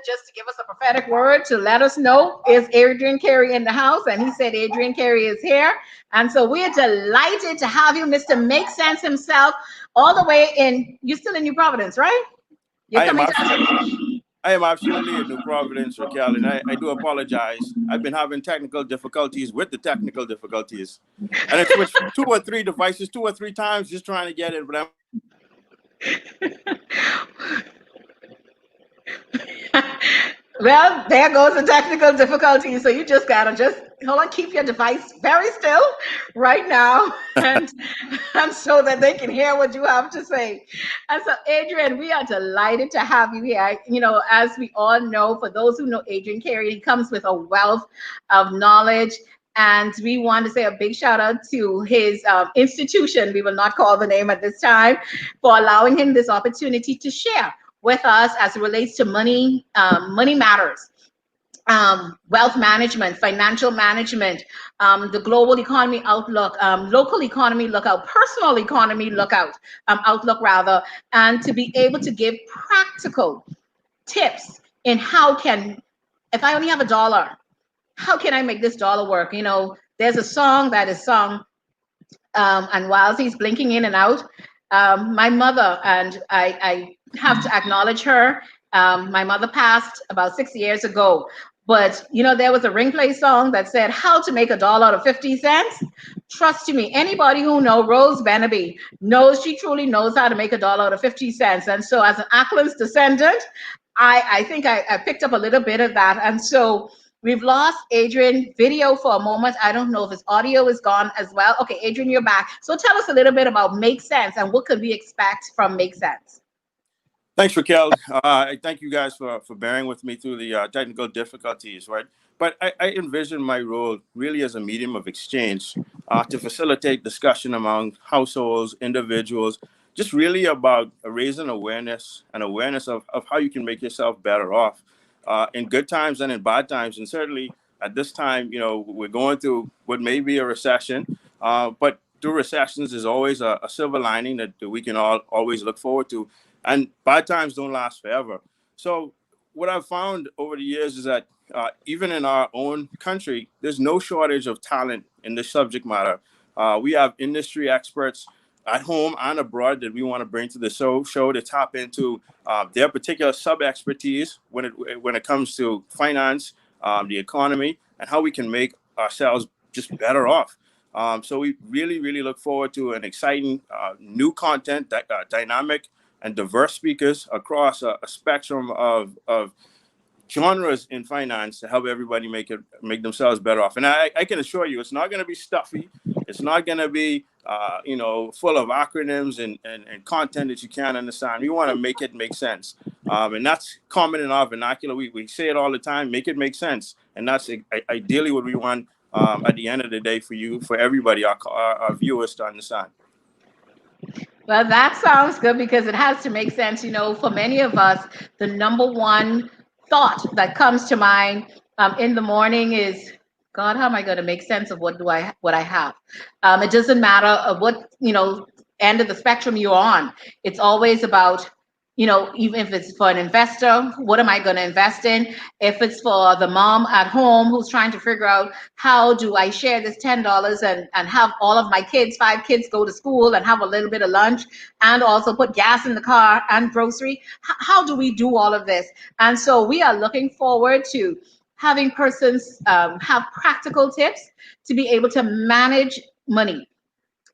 just to give us a prophetic word to let us know is Adrian Carey in the house, and he said Adrian Carey is here, and so we're delighted to have you, Mr. Make Sense himself, all the way in. You're still in New Providence, right? I am absolutely in New Providence, Raquel, and I do apologize. I've been having technical difficulties with the technical difficulties, and I switched 2 or 3 devices 2 or 3 times just trying to get it, but I'm Well, there goes the technical difficulty. So you just gotta hold on, keep your device very still right now, and so that they can hear what you have to say. And so, Adrian, we are delighted to have you here. As we all know, for those who know Adrian Carey, he comes with a wealth of knowledge. And we want to say a big shout out to his institution. We will not call the name at this time, for allowing him this opportunity to share with us as it relates to money matters, wealth management, financial management, the global economy outlook, local economy lookout, personal economy outlook rather, and to be able to give practical tips in if I only have $1, how can I make this dollar work? There's a song that is sung, and while he's blinking in and out, my mother, and I have to acknowledge her. My mother passed about 6 years ago, but there was a ring play song that said how to make $1 out of 50 cents. Trust me, anybody who knows Rose Beneby knows she truly knows how to make $1 out of 50 cents. And so as an Ackland's descendant, I think I picked up a little bit of that. And so we've lost Adrian video for a moment. I don't know if his audio is gone as well. Okay, Adrian, you're back. So tell us a little bit about Make Sense and what could we expect from Make Sense? Thanks, Raquel. I thank you guys for bearing with me through the technical difficulties, right? But I envision my role really as a medium of exchange to facilitate discussion among households, individuals, just really about raising awareness of how you can make yourself better off in good times and in bad times. And certainly at this time, we're going through what may be a recession, but through recessions, there's always a silver lining that we can always look forward to. And bad times don't last forever. So what I've found over the years is that even in our own country, there's no shortage of talent in this subject matter. We have industry experts at home and abroad that we want to bring to the show to tap into their particular sub-expertise when it comes to finance, the economy, and how we can make ourselves just better off. So we really, really look forward to an exciting new content, dynamic and diverse speakers across a spectrum of genres in finance to help everybody make themselves better off. And I can assure you, it's not going to be stuffy. It's not going to be full of acronyms and content that you can't understand. We want to make it make sense, and that's common in our vernacular. We say it all the time: make it make sense, and that's ideally what we want at the end of the day for everybody, our viewers to understand. Well, that sounds good because it has to make sense. For many of us, the number one thought that comes to mind in the morning is, God, how am I going to make sense of what I have? It doesn't matter of what end of the spectrum you're on. It's always about, even if it's for an investor, what am I going to invest in? If it's for the mom at home who's trying to figure out how do I share this $10 and have all of my kids, 5 kids, go to school and have a little bit of lunch and also put gas in the car and grocery. How do we do all of this? And so we are looking forward to having persons have practical tips to be able to manage money.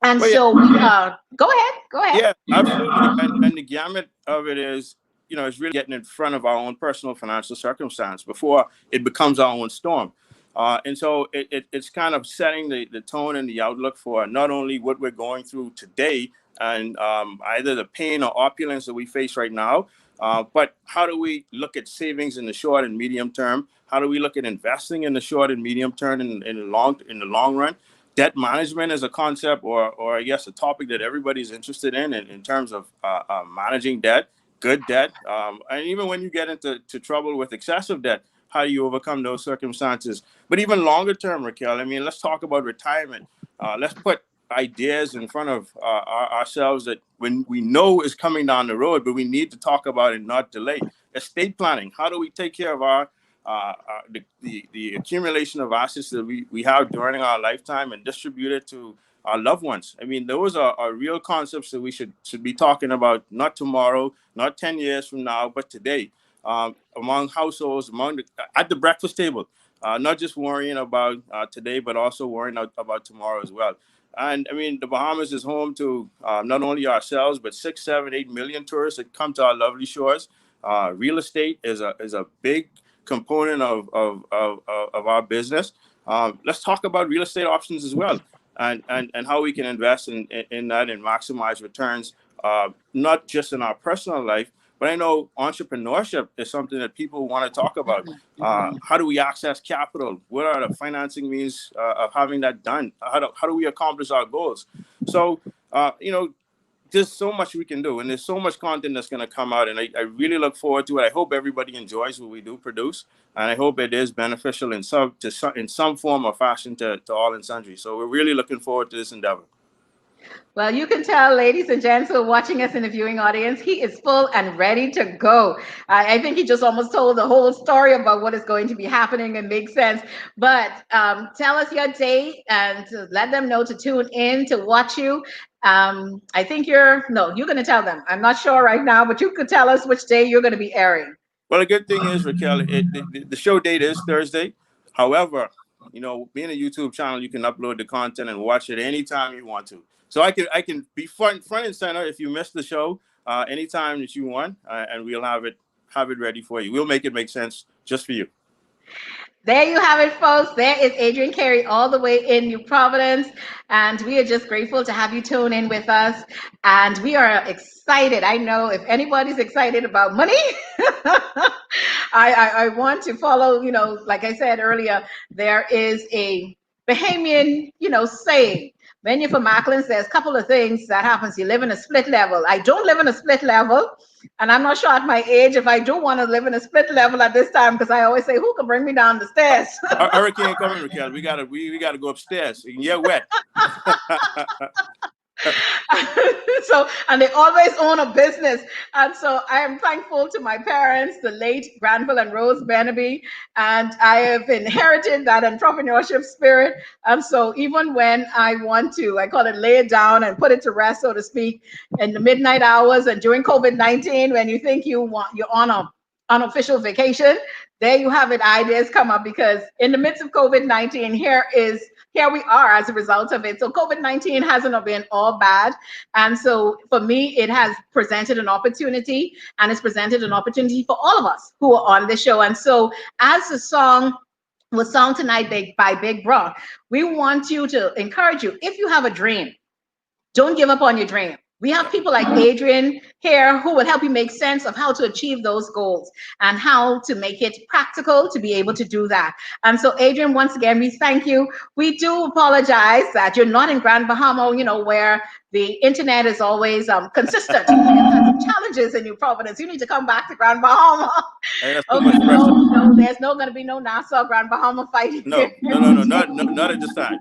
And so we go ahead. Yeah, absolutely. And the gamut of it is, it's really getting in front of our own personal financial circumstance before it becomes our own storm. And so it's kind of setting the tone and the outlook for not only what we're going through today and either the pain or opulence that we face right now, but how do we look at savings in the short and medium term? How do we look at investing in the short and medium term in the long run? Debt management is a concept or I guess a topic that everybody's interested in terms of managing debt, good debt. And even when you get into trouble with excessive debt, how do you overcome those circumstances? But even longer term, Raquel, let's talk about retirement. Let's put ideas in front of ourselves that when we know is coming down the road, but we need to talk about it, not delay. Estate planning. How do we take care of the accumulation of assets that we have during our lifetime and distribute it to our loved ones? Those are real concepts that we should be talking about, not tomorrow, not 10 years from now, but today, among households, at the breakfast table, not just worrying about today, but also worrying about tomorrow as well. And the Bahamas is home to not only ourselves, but 6, 7, 8 million tourists that come to our lovely shores. Real estate is a big component of our business. Let's talk about real estate options as well, and how we can invest in that and maximize returns, not just in our personal life, but I know entrepreneurship is something that people want to talk about. How do we access capital? What are the financing means of having that done? How do we accomplish our goals? So, there's so much we can do, and there's so much content that's going to come out, and I really look forward to it. I hope everybody enjoys what we do produce, and I hope it is beneficial in some form or fashion to all and sundry. So we're really looking forward to this endeavor. Well, you can tell, ladies and gents who are watching us in the viewing audience, he is full and ready to go. I think he just almost told the whole story about what is going to be happening and makes sense. But tell us your date and let them know to tune in to watch you. I think you're going to tell them. I'm not sure right now, but you could tell us which day you're going to be airing. Well, the good thing is, Raquel, the show date is Thursday. However, being a YouTube channel, you can upload the content and watch it anytime you want to. So I can be front and center if you missed the show anytime that you want, and we'll have it ready for you. We'll make it make sense just for you. There you have it, folks. There is Adrian Carey all the way in New Providence. And we are just grateful to have you tune in with us. And we are excited. I know if anybody's excited about money, I want to follow, like I said earlier, there is a Bahamian, saying. Beneby Macklin says a couple of things that happens. You live in a split level. I don't live in a split level. And I'm not sure at my age if I do want to live in a split level at this time, because I always say, who can bring me down the stairs? Hurricane coming, Raquel. We gotta go upstairs. You can get wet. So, and they always own a business. And so I am thankful to my parents, the late Granville and Rose Beneby, and I have inherited that entrepreneurship spirit. And so even when I want to, I call it lay it down and put it to rest, so to speak, in the midnight hours and during COVID-19, when you think you're on an unofficial vacation, there you have it, ideas come up, because in the midst of COVID-19, here here we are as a result of it. So COVID-19 hasn't been all bad. And so for me, it has presented an opportunity, and it's presented an opportunity for all of us who are on the show. And so as the song was sung tonight by Big Bro, we want you to encourage you, if you have a dream, don't give up on your dream. We have people like Adrian here who will help you make sense of how to achieve those goals and how to make it practical to be able to do that. And so, Adrian, once again, we thank you. We do apologize that you're not in Grand Bahama, where the internet is always consistent. You've had some challenges in New Providence. You need to come back to Grand Bahama. Hey, Okay, no, there's no going to be no Nassau Grand Bahama fighting. No, not at this time.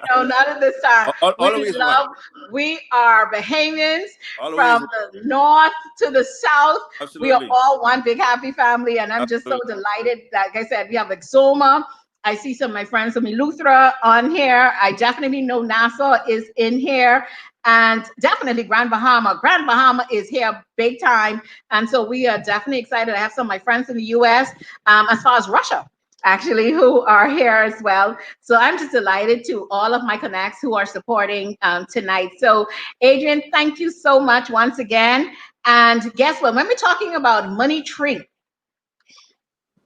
No, not at this time. Always one. We are Bahamians Always from the north to the south. Absolutely. We are all one big happy family, and I'm just so delighted. Like I said, we have Exoma. I see some of my friends from Eleuthera on here. I definitely know Nassau is in here, and definitely Grand Bahama. Grand Bahama is here big time, and so we are definitely excited. I have some of my friends in the U.S. As far as Russia, actually, who are here as well. So I'm just delighted to all of my connects who are supporting tonight. So Adrian, thank you so much once again. And guess what? When we're talking about money tree,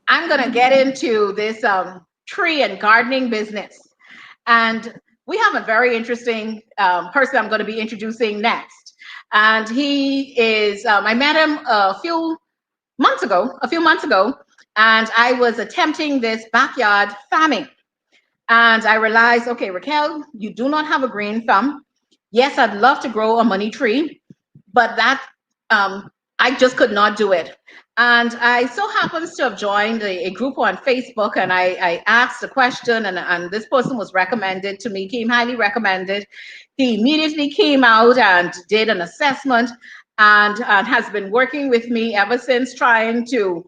I'm going to get into this tree and gardening business. And we have a very interesting person I'm going to be introducing next. And he is, I met him a few months ago, and I was attempting this backyard farming. And I realized, okay, Raquel, you do not have a green thumb. Yes, I'd love to grow a money tree, but that I just could not do it. And I so happens to have joined a group on Facebook, and I asked a question, and this person was recommended to me, came highly recommended. He immediately came out and did an assessment, and has been working with me ever since, trying to,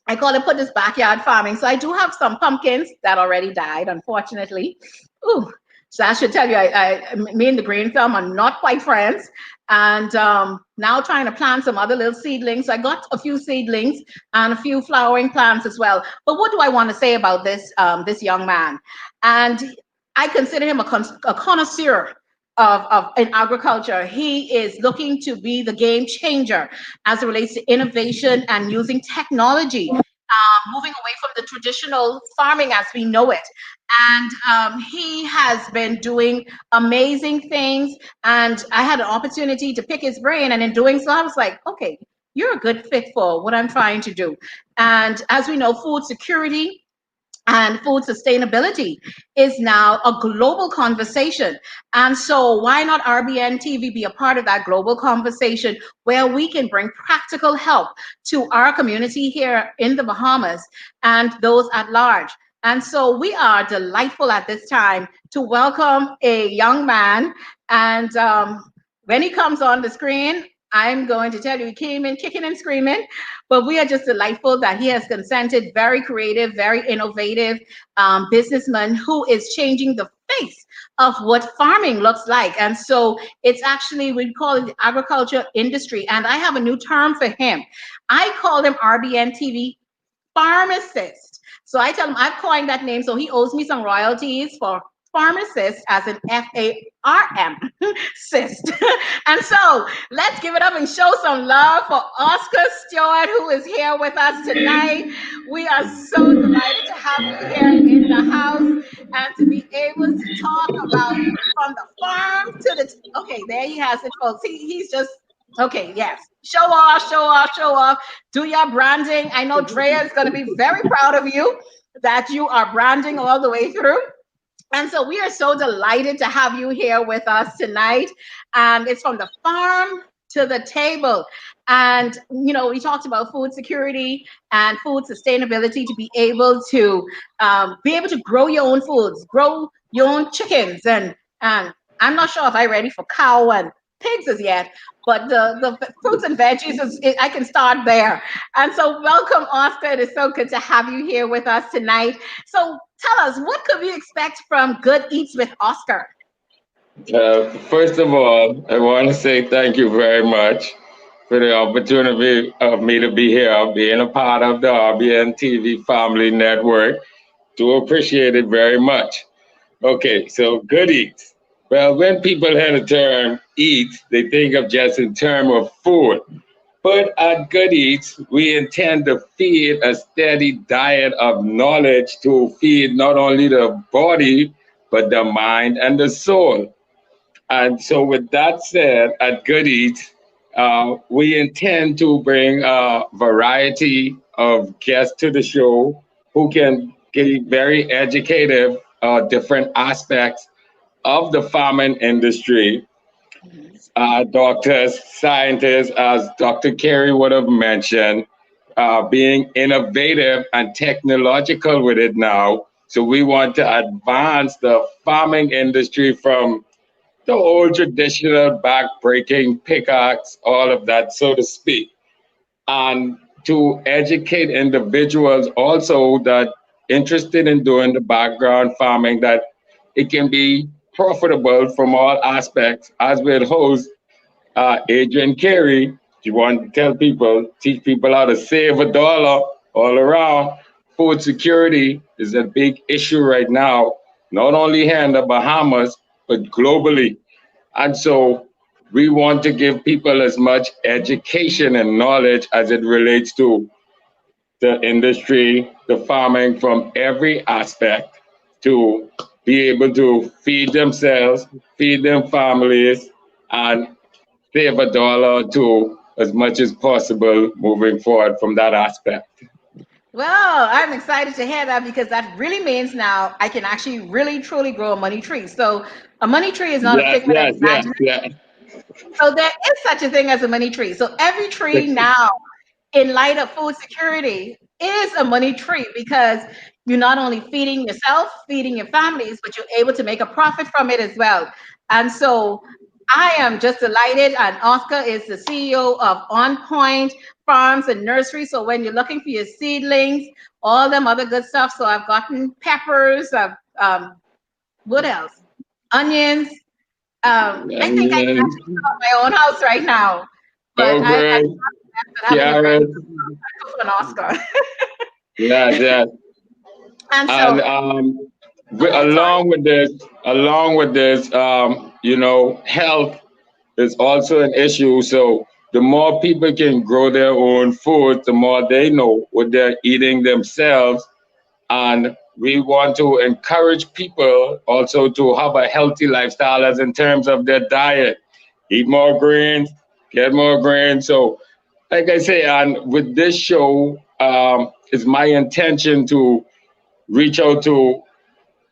I call it, put this backyard farming. So I do have some pumpkins that already died, unfortunately. Ooh, so I should tell you, me and the green thumb are not quite friends. And now trying to plant some other little seedlings. I got a few seedlings and a few flowering plants as well. But what do I want to say about this this young man? And I consider him a connoisseur in agriculture. He is looking to be the game changer as it relates to innovation and using technology, moving away from the traditional farming as we know it. And he has been doing amazing things. And I had an opportunity to pick his brain. And in doing so, I was like, okay, you're a good fit for what I'm trying to do. And as we know, food security and food sustainability is now a global conversation. And so why not RBNTV be a part of that global conversation where we can bring practical help to our community here in the Bahamas and those at large. And so we are delightful at this time to welcome a young man. And when he comes on the screen, I'm going to tell you, he came in kicking and screaming, but we are just delightful that he has consented. Very creative, very innovative businessman who is changing the face of what farming looks like. And so it's actually, we call it the agriculture industry. And I have a new term for him. I call him RBNTV pharmacist. So I tell him I've coined that name, so he owes me some royalties for pharmacist, as an FARM cyst. And so let's give it up and show some love for Oscar Stuart, who is here with us tonight. We are so delighted to have you here in the house and to be able to talk about from the farm to the, okay, there he has it, folks. He's just, okay, yes. Show off, show off, show off. Do your branding. I know Drea is going to be very proud of you that you are branding all the way through. And so we are so delighted to have you here with us tonight. And it's from the farm to the table. And, you know, we talked about food security and food sustainability, to be able to grow your own foods, grow your own chickens. And I'm not sure if I'm ready for cow and pigs as yet, but the fruits and veggies, I can start there. And so welcome, Oscar. It is so good to have you here with us tonight. So tell us, what could we expect from Good Eats with Oscar? First of all, I want to say thank you very much for the opportunity of me to be here, being a part of the RBN TV Family Network. Do appreciate it very much. Okay, so good eats. Well, when people hear the term eat, they think of just in terms of food. But at Good Eats, we intend to feed a steady diet of knowledge to feed not only the body, but the mind and the soul. And so, with that said, at Good Eats, we intend to bring a variety of guests to the show who can get very educative, different aspects of the farming industry. Doctors, scientists, as Dr. Carey would have mentioned, being innovative and technological with it now. So we want to advance the farming industry from the old traditional back-breaking pickaxe, all of that, so to speak, and to educate individuals also that interested in doing the background farming that it can be profitable from all aspects. As with host Adrian Carey, you want to tell people, teach people how to save a dollar all around. Food security is a big issue right now, not only here in the Bahamas, but globally. And so we want to give people as much education and knowledge as it relates to the industry, the farming from every aspect to be able to feed themselves, feed their families, and save a dollar or two as much as possible moving forward from that aspect. Well, I'm excited to hear that because that really means now I can actually really truly grow a money tree. So a money tree is not a Yes, figment of yes, yes, imagination. yes. So there is such a thing as a money tree. So every tree now, in light of food security, is a money tree because you're not only feeding yourself, feeding your families, but you're able to make a profit from it as well. And so I am just delighted. And Oscar is the CEO of On Point Farms and Nursery. So when you're looking for your seedlings, all them other good stuff. So I've gotten peppers, what else? Onions. I think I can Onions, actually start my own house right now. But I'm okra, having a very carrots, good an Oscar. yes, yes. And And so, go ahead, sorry. along with this, health is also an issue. So the more people can grow their own food, the more they know what they're eating themselves. And we want to encourage people also to have a healthy lifestyle as in terms of their diet. Eat more greens, get more greens. So, like I say, and with this show, it's my intention to reach out to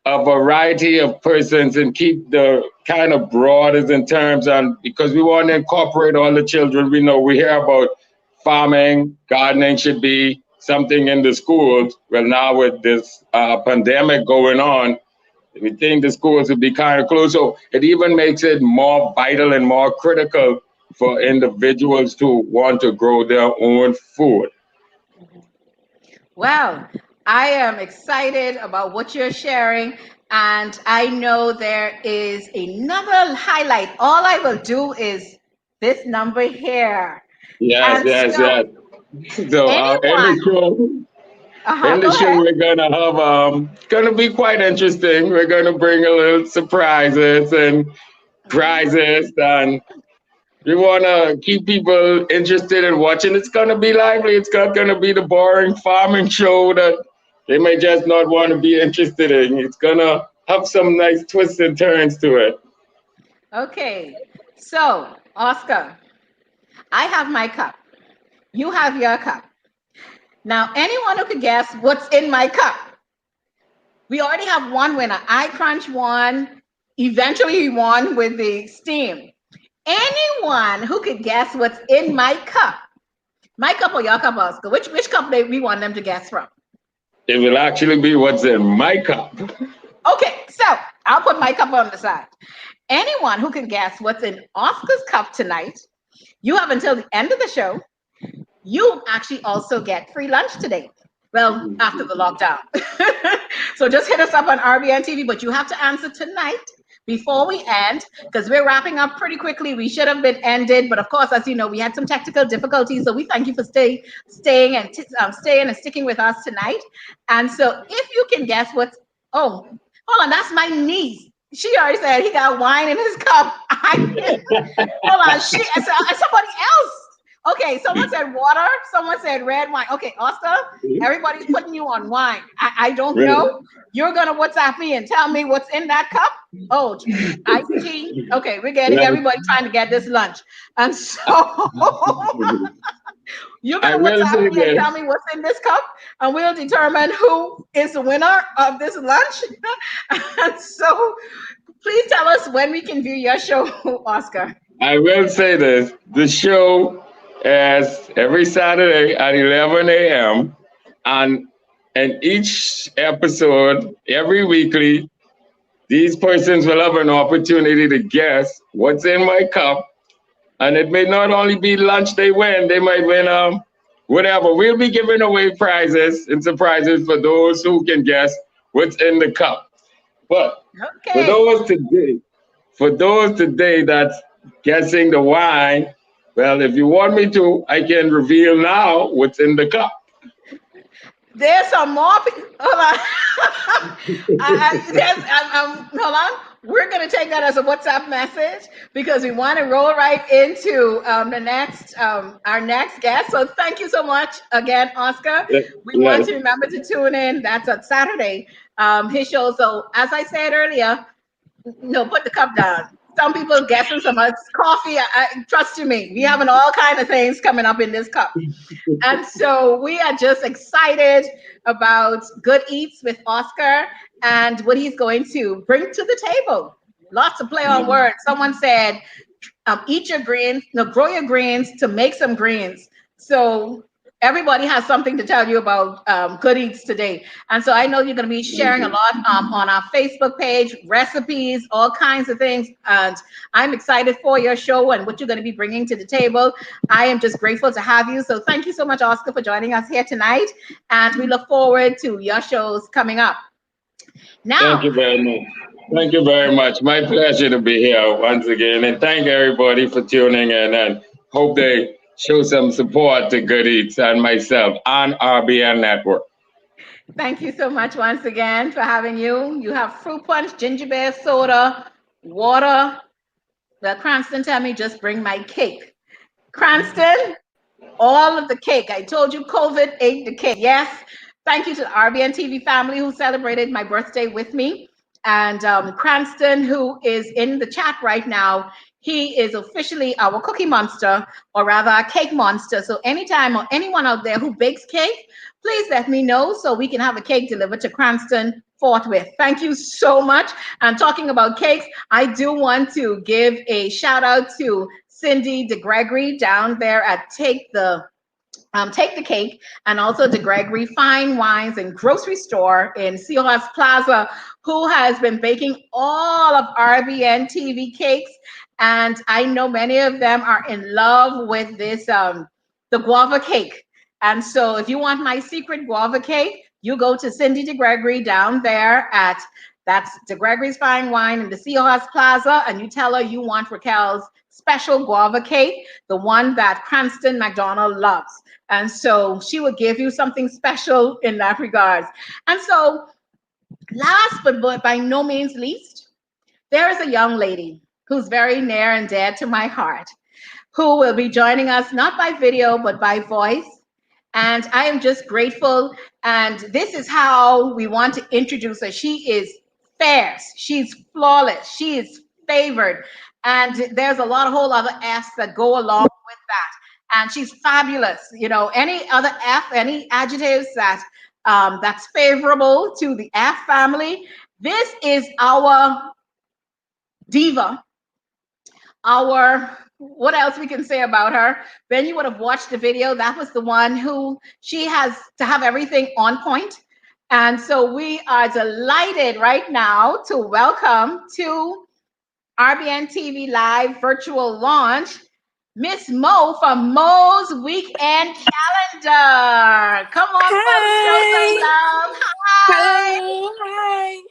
a variety of persons and keep the kind of broad as in terms on because we want to incorporate all the children. We know we hear about farming, gardening should be something in the schools. Well, now with this pandemic going on, we think the schools would be kind of closed. So it even makes it more vital and more critical for individuals to want to grow their own food. Well, I am excited about what you're sharing. And I know there is another highlight. All I will do is this number here. Yes, And yes, so, yes. So anyone, in the go show, ahead. we're gonna have gonna be quite interesting. We're gonna bring a little surprises and prizes, and we wanna keep people interested in watching. It's gonna be lively. It's not gonna be the boring farming show that they may just not want to be interested in. It's gonna have some nice twists and turns to it. Okay. So, Oscar, I have my cup. You have your cup. Now, anyone who could guess what's in my cup? We already have one winner. iCrunch won. Eventually, he won with the steam. Anyone who could guess what's in my cup? My cup or your cup, Oscar? Which cup we want them to guess from? It will actually be what's in my cup. Okay, so I'll put my cup on the side. Anyone who can guess what's in Oscar's cup tonight, you have until the end of the show. You actually also get free lunch today. Well, after the lockdown. So just hit us up on RBNTV, but you have to answer tonight before we end because we're wrapping up pretty quickly. We should have been ended, but of course, as you know, we had some technical difficulties. So we thank you for staying and sticking with us tonight. And so if you can guess what's, oh, Hold on, that's my niece. She already said he got wine in his cup. Hold on, somebody else. Okay, someone said water. Someone said red wine. Okay, Oscar, everybody's putting you on wine. I don't Really? know. You're gonna WhatsApp me and tell me what's in that cup. Oh, iced tea. Okay, we're getting Right. everybody trying to get this lunch, and so you're I gonna will WhatsApp say me and this. tell me what's in this cup, and we'll determine who is the winner of this lunch. And so, please tell us when we can view your show, Oscar. I will say this. The show is every Saturday at 11 a.m. and in each episode, every weekly, these persons will have an opportunity to guess what's in my cup. And it may not only be lunch they win, they might win whatever. We'll be giving away prizes and surprises for those who can guess what's in the cup. But for Okay. those today that's guessing the wine, well, if you want me to, I can reveal now what's in the cup. There's some more people. Hold on. Hold on. We're going to take that as a WhatsApp message because we want to roll right into our next guest. So thank you so much again, Oscar. We want Yes. to remember to tune in. That's on Saturday. His show. So as I said earlier, no, put the cup down. Some people guessing some coffee. Trust you me, we having all kind of things coming up in this cup. And so we are just excited about Good Eats with Oscar and what he's going to bring to the table. Lots of play on words. Someone said, eat your greens, no, grow your greens to make some greens. So everybody has something to tell you about Good Eats today. And so I know you're going to be sharing a lot on our Facebook page, recipes, all kinds of things. And I'm excited for your show and what you're going to be bringing to the table. I am just grateful to have you. So thank you so much, Oscar, for joining us here tonight. And we look forward to your shows coming up. Now, Thank you very much. Thank you very much. My pleasure to be here once again. And thank everybody for tuning in and hope they show some support to Good Eats and myself on RBN Network. thank you so much once again for having you. You have fruit punch, ginger beer soda, water. Well, Cranston, tell me just bring my cake. Cranston, all of the cake. I told you COVID ate the cake. Yes. Thank you to the RBNTV family who celebrated my birthday with me. And Cranston, who is in the chat right now, he is officially our cookie monster, or rather our cake monster. So anytime or anyone out there who bakes cake, please let me know so we can have a cake delivered to Cranston forthwith. Thank you so much. And talking about cakes, I do want to give a shout out to Cindy DeGregory down there at Take the Cake, and also to Gregory Fine Wines and Grocery Store in Seahorse Plaza, who has been baking all of RBN TV cakes. And I know many of them are in love with this, the guava cake. And so if you want my secret guava cake, you go to Cindy DeGregory down there at that's DeGregory's Fine Wine in the Seahorse Plaza, and you tell her you want Raquel's special guava cake, the one that Cranston McDonald loves. And so she will give you something special in that regards. And so last but by no means least, there is a young lady who's very near and dear to my heart, who will be joining us not by video, but by voice. And I am just grateful. And this is how we want to introduce her. She is fair. She's flawless. She is favored. And there's a whole other F's that go along with that. And she's fabulous. You know, any other F, any adjectives that's favorable to the F family. This is our diva, what else we can say about her? Ben, you would have watched the video. That was the one who she has to have everything on point. And so we are delighted right now to welcome to RBN TV Live virtual launch, Miss Mo from Mo's Weekend Calendar. Come on, folks, show some love. Hi. Hello.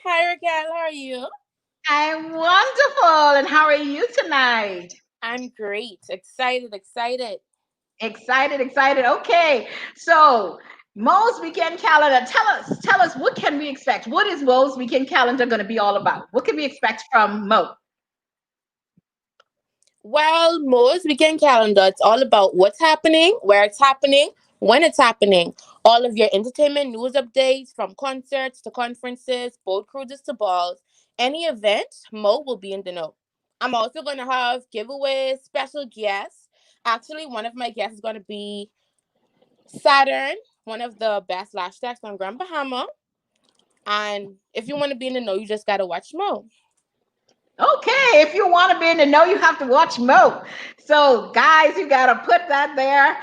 Hi, Raquel. How are you? I'm wonderful. And how are you tonight? I'm great. Excited. Excited. Okay. So Mo's weekend calendar. Tell us what can we expect? What is Mo's weekend calendar going to be all about? What can we expect from Mo? Well, most weekend calendar, it's all about what's happening, where it's happening, when it's happening. All of your entertainment news updates from concerts to conferences, boat cruises to balls. Any event, Mo will be in the know. I'm also going to have giveaways, special guests. Actually, one of my guests is going to be Saturn, one of the best lash techs on Grand Bahama. And if you want to be in the know, you just got to watch Mo. Okay, if you want to be in the know, you have to watch Mo. So, guys, you got to put that there.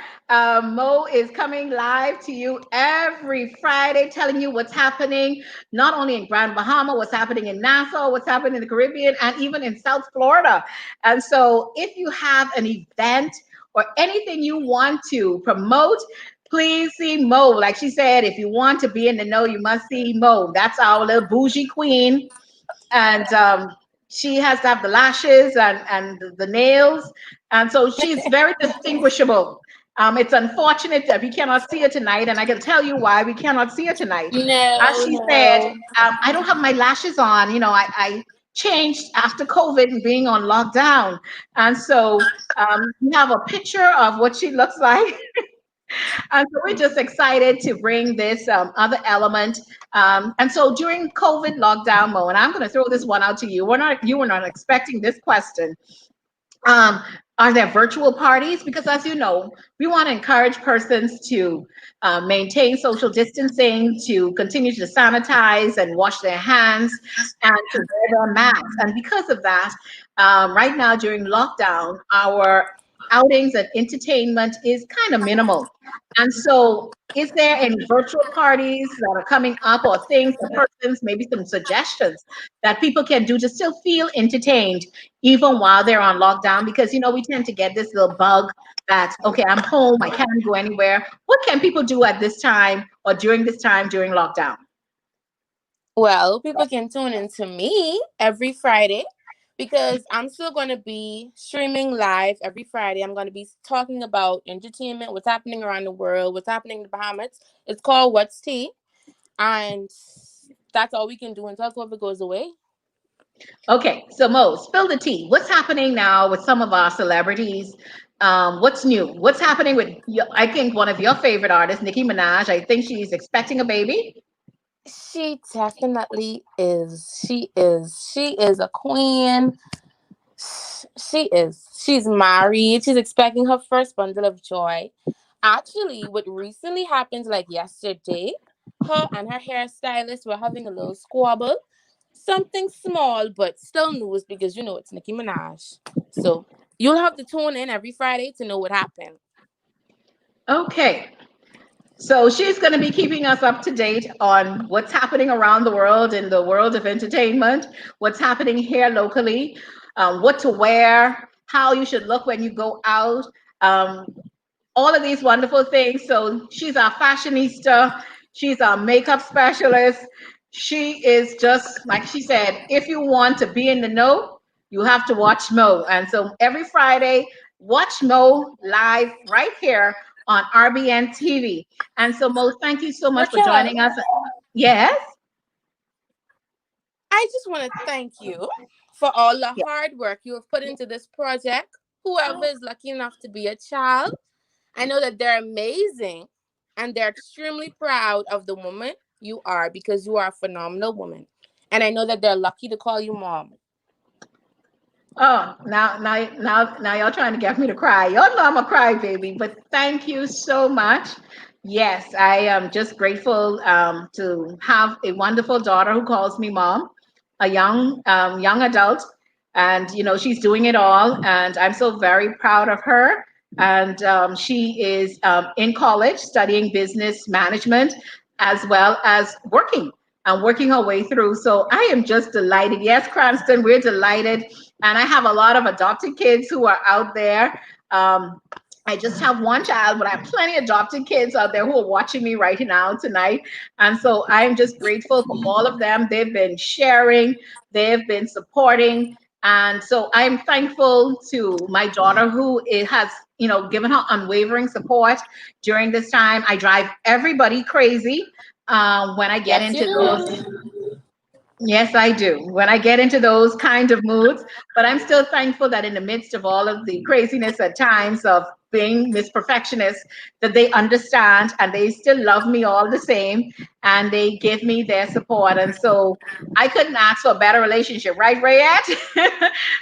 Mo is coming live to you every Friday, telling you what's happening, not only in Grand Bahama, what's happening in Nassau, what's happening in the Caribbean, and even in South Florida. And so, if you have an event or anything you want to promote, please see Mo. Like she said, if you want to be in the know, you must see Mo. That's our little bougie queen. And she has to have the lashes and the nails. And so she's very distinguishable. It's unfortunate that we cannot see her tonight, and I can tell you why we cannot see her tonight. As No, she said, no. I don't have my lashes on. I changed after COVID and being on lockdown. And so we have a picture of what she looks like. And so we're just excited to bring this other element. And so during COVID lockdown, Mo, and I'm going to throw this one out to you. You were not expecting this question. Um, are there virtual parties? Because as you know, we want to encourage persons to maintain social distancing, to continue to sanitize and wash their hands, and to wear their masks. And because of that, right now during lockdown, our outings and entertainment is kind of minimal. And so, is there any virtual parties that are coming up, or things, or persons, maybe some suggestions that people can do to still feel entertained even while they're on lockdown? Because we tend to get this little bug that, okay, I'm home, I can't go anywhere. What can people do at this time or during this time during lockdown? Well, people can tune in to me every Friday because I'm still going to be streaming live every Friday. I'm going to be talking about entertainment, what's happening around the world, what's happening in the Bahamas. It's called What's Tea. And that's all we can do until COVID goes away. Okay, so Mo, spill the tea. What's happening now with some of our celebrities? What's new? What's happening with, I think, one of your favorite artists, Nicki Minaj? I think she's expecting a baby. She definitely is. She is. She is a queen. She is. She's married. She's expecting her first bundle of joy. Actually, what recently happened, like yesterday, her and her hairstylist were having a little squabble. Something small, but still news because it's Nicki Minaj. So you'll have to tune in every Friday to know what happened. Okay, so she's going to be keeping us up to date on what's happening around the world in the world of entertainment, what's happening here locally, what to wear, how you should look when you go out, um, all of these wonderful things. So she's our fashionista, she's our makeup specialist. She is just, like she said, if you want to be in the know, you have to watch Mo. And so every Friday, watch Mo live right here on RBN TV. And so, Mo, thank you so much for Raquel, joining us. Yes. I just want to thank you for all the hard work you have put into this project. Whoever is lucky enough to be a child, I know that they're amazing and they're extremely proud of the woman you are because you are a phenomenal woman. And I know that they're lucky to call you mom. Oh, now, y'all trying to get me to cry. Y'all know I'm a cry baby, but thank you so much. Yes, I am just grateful to have a wonderful daughter who calls me mom, a young adult, and she's doing it all, and I'm so very proud of her. And she is in college studying business management as well as working and working her way through. So I am just delighted. Yes, Cranston, we're delighted. And I have a lot of adopted kids who are out there. I just have one child, but I have plenty of adopted kids out there who are watching me right now tonight. And so I'm just grateful for all of them. They've been sharing, they've been supporting. And so I'm thankful to my daughter who has, given her unwavering support during this time. I drive everybody crazy when I get Yes, you into those. do. Yes, I do. When I get into those kind of moods, but I'm still thankful that in the midst of all of the craziness at times of being Miss Perfectionist, that they understand and they still love me all the same and they give me their support. And so I couldn't ask for a better relationship, right, Rayette?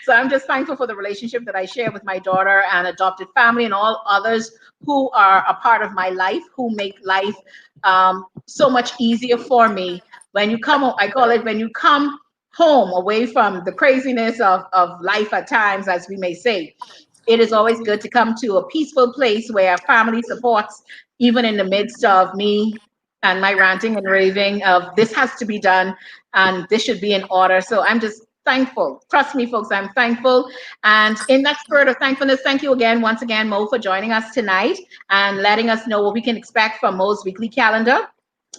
So I'm just thankful for the relationship that I share with my daughter and adopted family and all others who are a part of my life, who make life so much easier for me when you come home. I call it when you come home away from the craziness of life at times, as we may say. It is always good to come to a peaceful place where family supports, even in the midst of me and my ranting and raving of this has to be done and this should be in order. So I'm just thankful. Trust me, folks, I'm thankful. And in that spirit of thankfulness, thank you again, once again, Mo, for joining us tonight and letting us know what we can expect from Mo's weekly calendar.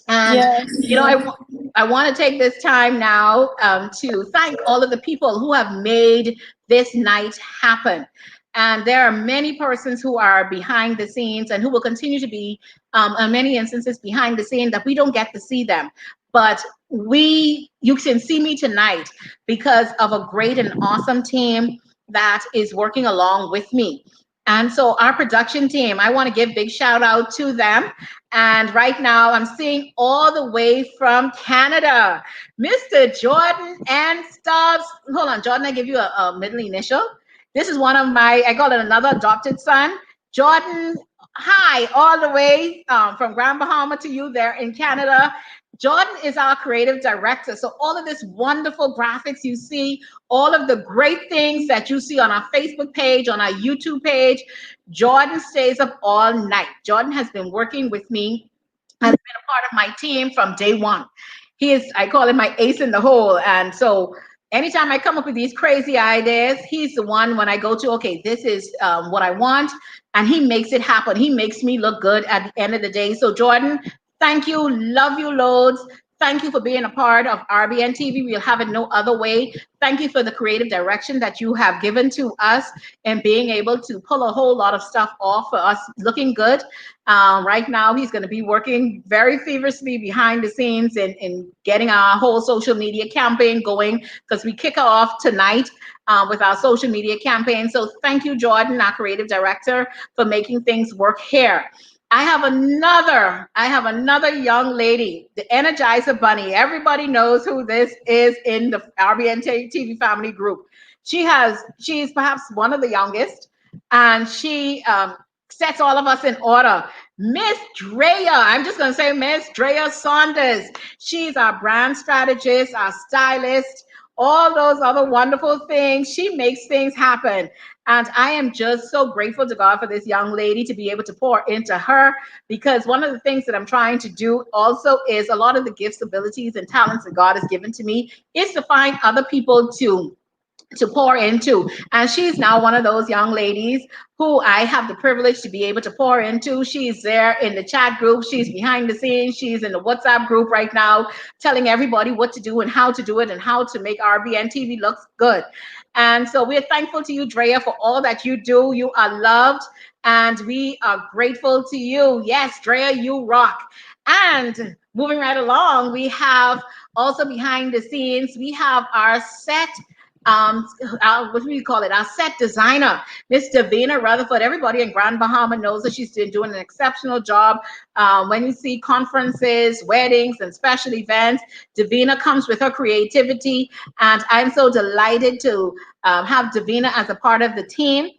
And Yes. I want to take this time now to thank all of the people who have made this night happen. And there are many persons who are behind the scenes and who will continue to be, in many instances, behind the scene that we don't get to see them. But you can see me tonight because of a great and awesome team that is working along with me. And so our production team, I want to give big shout out to them. And right now I'm seeing all the way from Canada, Mr. Jordan and Stubbs. Hold on, Jordan, I give you a middle initial. This is one of my, I call it another adopted son. Jordan, hi, all the way from Grand Bahama to you there in Canada. Jordan is our creative director. So all of this wonderful graphics you see, all of the great things that you see on our Facebook page, on our YouTube page, Jordan stays up all night. Jordan has been working with me, has been a part of my team from day one. He is, I call him my ace in the hole. And so anytime I come up with these crazy ideas, he's the one when I go to, okay, this is what I want. And he makes it happen. He makes me look good at the end of the day. So Jordan, thank you. Love you loads. Thank you for being a part of RBNTV. We'll have it no other way. Thank you for the creative direction that you have given to us and being able to pull a whole lot of stuff off for us looking good. Right now, he's going to be working very feverishly behind the scenes in getting our whole social media campaign going because we kick off tonight with our social media campaign. So thank you, Jordan, our creative director, for making things work here. I have another young lady, the Energizer Bunny. Everybody knows who this is in the RBNTV family group. She's perhaps one of the youngest, and she sets all of us in order. Miss Drea, I'm just going to say Miss Drea Saunders. She's our brand strategist, our stylist, all those other wonderful things. She makes things happen. And I am just so grateful to God for this young lady to be able to pour into her, because one of the things that I'm trying to do also is a lot of the gifts, abilities, and talents that God has given to me is to find other people to pour into. And she's now one of those young ladies who I have the privilege to be able to pour into. She's there in the chat group. She's behind the scenes. She's in the WhatsApp group right now, telling everybody what to do and how to do it and how to make RBNTV look good. And so we're thankful to you, Drea, for all that you do. You are loved and we are grateful to you. Yes, Drea, you rock. And moving right along, we have also behind the scenes, we have our set what do we call it? Our set designer, Miss Davina Rutherford. Everybody in Grand Bahama knows that she's been doing an exceptional job. When you see conferences, weddings, and special events, Davina comes with her creativity, and I'm so delighted to have Davina as a part of the team.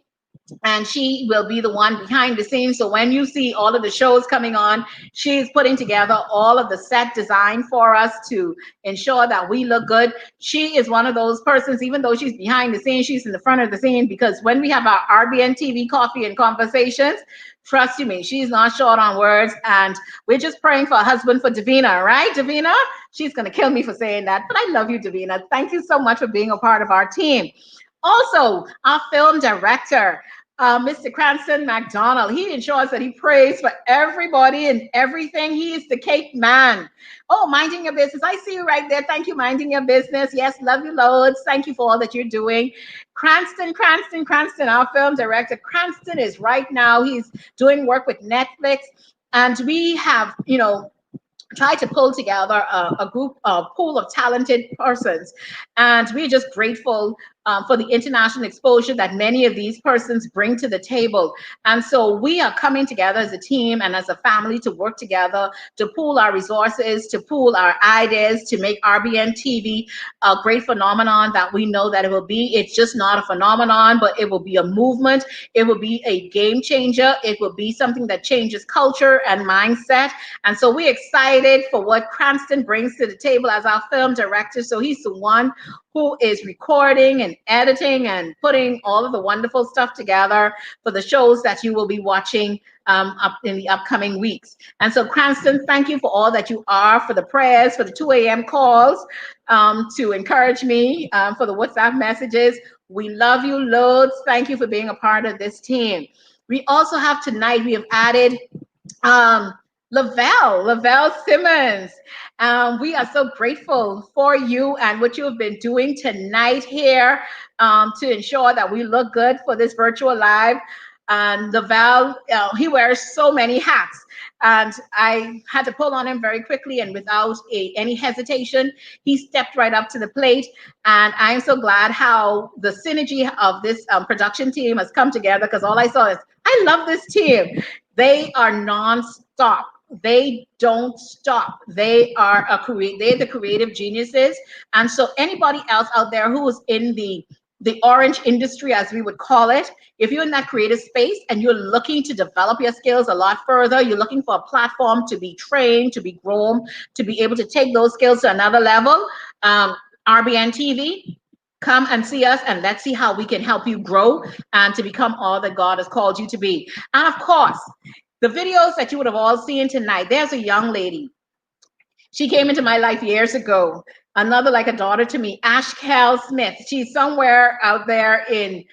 And she will be the one behind the scenes. So when you see all of the shows coming on, she's putting together all of the set design for us to ensure that we look good. She is one of those persons, even though she's behind the scenes, she's in the front of the scene, because when we have our RBN TV coffee and conversations, trust you me, she's not short on words. And we're just praying for a husband for Davina, right, Davina? She's going to kill me for saying that, but I love you, Davina. Thank you so much for being a part of our team. Also, our film director, Mr. Cranston McDonald. He ensures that he prays for everybody and everything. He is the Cape man. Oh, minding your business. I see you right there. Thank you, minding your business. Yes, love you loads. Thank you for all that you're doing. Cranston, our film director. Cranston is right now, he's doing work with Netflix. And we have, try to pull together a group, a pool of talented persons. And we're just grateful for the international exposure that many of these persons bring to the table. And so we are coming together as a team and as a family to work together, to pool our resources, to pool our ideas, to make RBN TV a great phenomenon that we know that it will be. It's just not a phenomenon, but it will be a movement. It will be a game changer. It will be something that changes culture and mindset. And so we're excited for what Cranston brings to the table as our film director. So he's the one who is recording and editing and putting all of the wonderful stuff together for the shows that you will be watching up in the upcoming weeks. And so Cranston, thank you for all that you are, for the prayers, for the 2 a.m. calls to encourage me, for the WhatsApp messages. We love you loads. Thank you for being a part of this team. We also have tonight, we have added Lavelle Simmons. We are so grateful for you and what you have been doing tonight here to ensure that we look good for this virtual live. And Lavelle, he wears so many hats. And I had to pull on him very quickly and without any hesitation. He stepped right up to the plate. And I'm so glad how the synergy of this production team has come together, because all I saw is, I love this team. They are non-stop. They don't stop. They are they're the creative geniuses. And so anybody else out there who is in the orange industry, as we would call it, if you're in that creative space and you're looking to develop your skills a lot further, you're looking for a platform to be trained, to be grown, to be able to take those skills to another level, RBN TV, come and see us and let's see how we can help you grow and to become all that God has called you to be. And of course, the videos that you would have all seen tonight, there's a young lady. She came into my life years ago, another like a daughter to me, Ashkel Smith. She's somewhere out there in,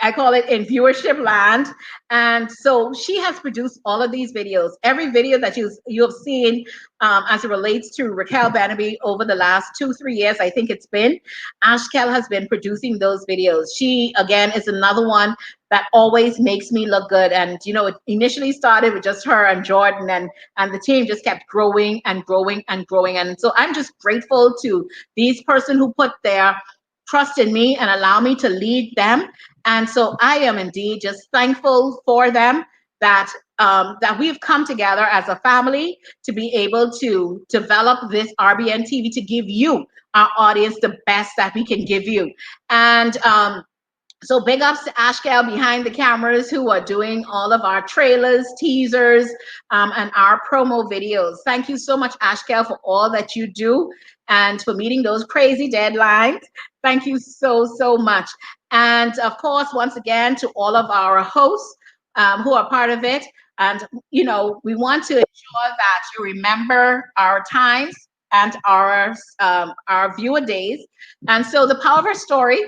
I call it in viewership land. And so she has produced all of these videos. Every video that you have seen as it relates to Raquel Beneby over the last 2-3 years, I think it's been, Ashkel has been producing those videos. She, again, is another one that always makes me look good. And, it initially started with just her and Jordan, and the team just kept growing and growing and growing. And so I'm just grateful to these person who put their trust in me and allow me to lead them. And so I am indeed just thankful for them that we've come together as a family to be able to develop this RBN TV to give you, our audience, the best that we can give you. And so big ups to Ashkel behind the cameras who are doing all of our trailers, teasers, and our promo videos. Thank you so much, Ashkel, for all that you do and for meeting those crazy deadlines. Thank you so, so much. And of course, once again, to all of our hosts who are part of it. And, we want to ensure that you remember our times and our viewer days. And so the Power of Her Story,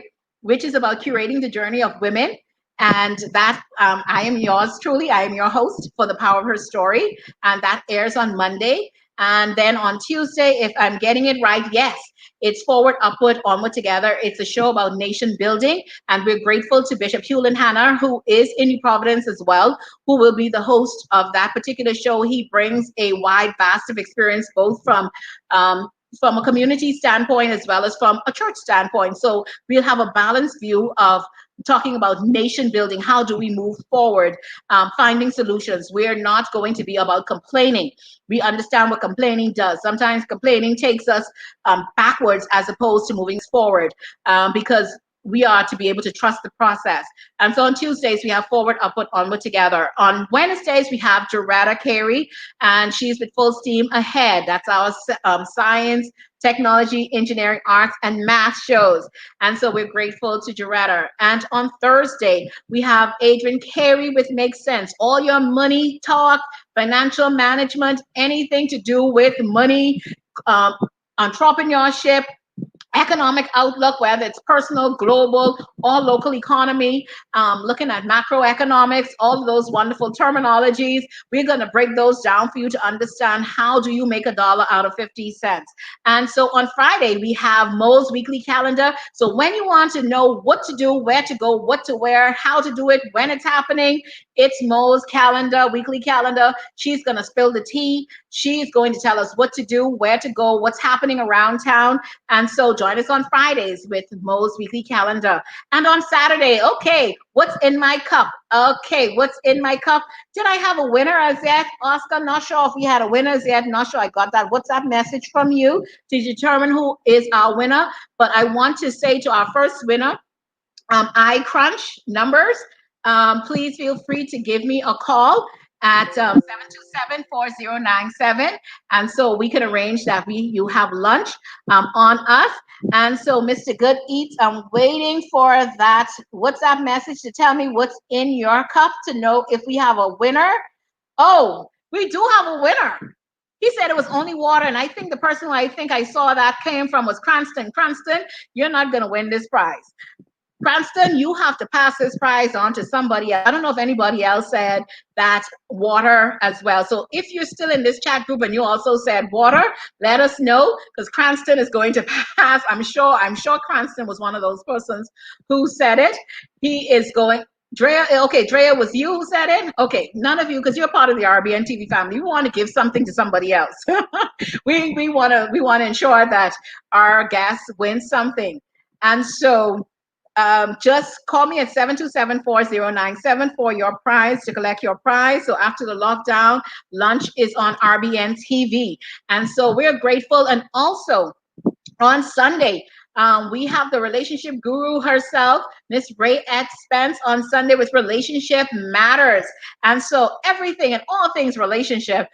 which is about curating the journey of women. And that I am yours truly. I am your host for the Power of Her Story. And that airs on Monday. And then on Tuesday, if I'm getting it right, yes, it's Forward, Upward, Onward Together. It's a show about nation building. And we're grateful to Bishop Hulan Hanna, who is in New Providence as well, who will be the host of that particular show. He brings a wide, vast of experience, both from a community standpoint as well as from a church standpoint. So we'll have a balanced view of talking about nation building. How do we move forward? Finding solutions. We're not going to be about complaining. We understand what complaining does. Sometimes complaining takes us backwards as opposed to moving forward, because we are to be able to trust the process. And so on Tuesdays, we have Forward, Upward, Onward Together. On Wednesdays, we have Joretta Carey, and she's with Full Steam Ahead. That's our science, technology, engineering, arts, and math shows. And so we're grateful to Joretta. And on Thursday, we have Adrian Carey with Make Sense. All your money talk, financial management, anything to do with money, entrepreneurship, economic outlook, whether it's personal, global, or local economy, looking at macroeconomics, all of those wonderful terminologies. We're going to break those down for you to understand how do you make a dollar out of 50 cents. And so on Friday, we have Mo's weekly calendar. So when you want to know what to do, where to go, what to wear, how to do it, when it's happening, it's Mo's calendar, weekly calendar. She's going to spill the tea. She's going to tell us what to do, where to go, what's happening around town. And so join us on Fridays with Mo's weekly calendar. And on Saturday, okay, what's in my cup? Okay, what's in my cup? Did I have a winner as yet, Oscar? Not sure if we had a winner as yet. Not sure I got that WhatsApp message from you to determine who is our winner. But I want to say to our first winner, I crunch numbers. Please feel free to give me a call at 727-4097, and so we can arrange that you have lunch on us. And so Mr. Good Eats, I'm waiting for that WhatsApp message to tell me what's in your cup to know if we have a winner. Oh, we do have a winner. He said it was only water, and I think the person who I think I saw that came from was Cranston. Cranston, you're not going to win this prize. Cranston, you have to pass this prize on to somebody else. I don't know if anybody else said that water as well. So if you're still in this chat group and you also said water, let us know, because Cranston is going to pass. I'm sure Cranston was one of those persons who said it. He is going. Drea, okay, Drea, was you who said it? Okay, none of you, because you're part of the RBNTV family. We want to give something to somebody else. we want to ensure that our guests win something. And so just call me at 727-4097 for your prize, to collect your prize. So after the lockdown, lunch is on RBNTV. And so we're grateful. And also on Sunday, we have the relationship guru herself, Miss Rayette Spence, on Sunday with Relationship Matters. And so everything and all things relationship,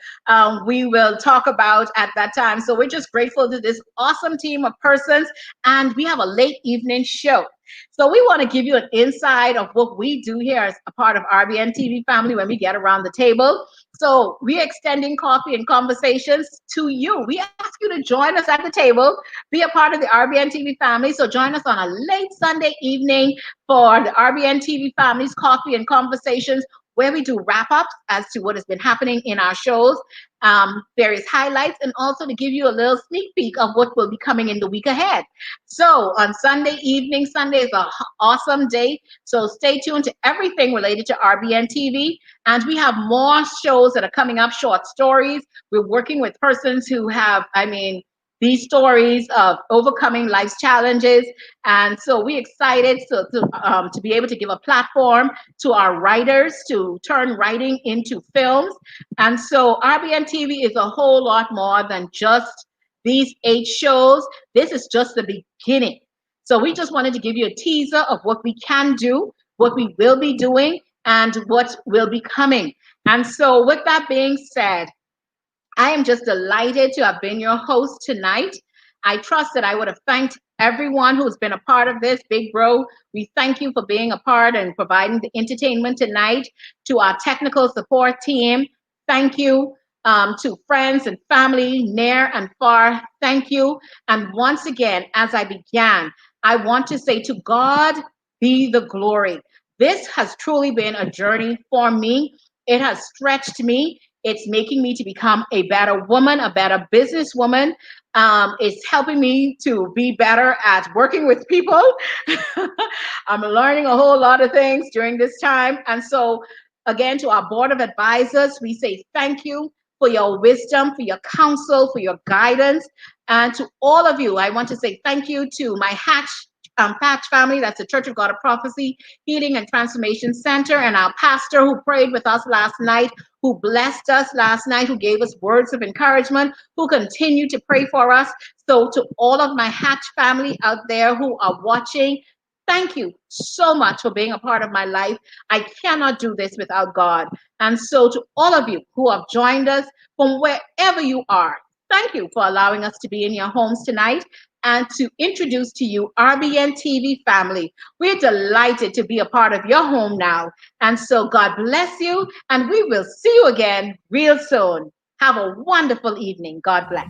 we will talk about at that time. So we're just grateful to this awesome team of persons. And we have a late evening show. So we want to give you an insight of what we do here as a part of RBN TV family when we get around the table. So we're extending coffee and conversations to you. We ask you to join us at the table, be a part of the RBN TV family. So join us on a late Sunday evening for the RBN TV family's coffee and conversations, where we do wrap-ups as to what has been happening in our shows, various highlights, and also to give you a little sneak peek of what will be coming in the week ahead. So on Sunday evening, Sunday is an awesome day, so stay tuned to everything related to RBN TV. And we have more shows that are coming up, short stories. We're working with persons who have, these stories of overcoming life's challenges. And so we're excited to be able to give a platform to our writers to turn writing into films. And so RBN TV is a whole lot more than just these 8 shows. This is just the beginning. So we just wanted to give you a teaser of what we can do, what we will be doing, and what will be coming. And so with that being said, I am just delighted to have been your host tonight. I trust that I would have thanked everyone who's been a part of this. Big Bro, we thank you for being a part and providing the entertainment tonight. To our technical support team, thank you. To friends and family near and far, thank you. And once again, as I began, I want to say, to God be the glory. This has truly been a journey for me. It has stretched me. It's making me to become a better woman, a better businesswoman. It's helping me to be better at working with people. I'm learning a whole lot of things during this time. And so, again, to our board of advisors, we say thank you for your wisdom, for your counsel, for your guidance. And to all of you, I want to say thank you to my Hatch family. That's the Church of God of Prophecy, Healing and Transformation Center, and our pastor who prayed with us last night, who blessed us last night, who gave us words of encouragement, who continue to pray for us. So to all of my Hatch family out there who are watching, thank you so much for being a part of my life. I cannot do this without God. And so to all of you who have joined us from wherever you are, thank you for allowing us to be in your homes tonight and to introduce to you RBN TV family. We're delighted to be a part of your home now. And so God bless you, and we will see you again real soon. Have a wonderful evening. God bless.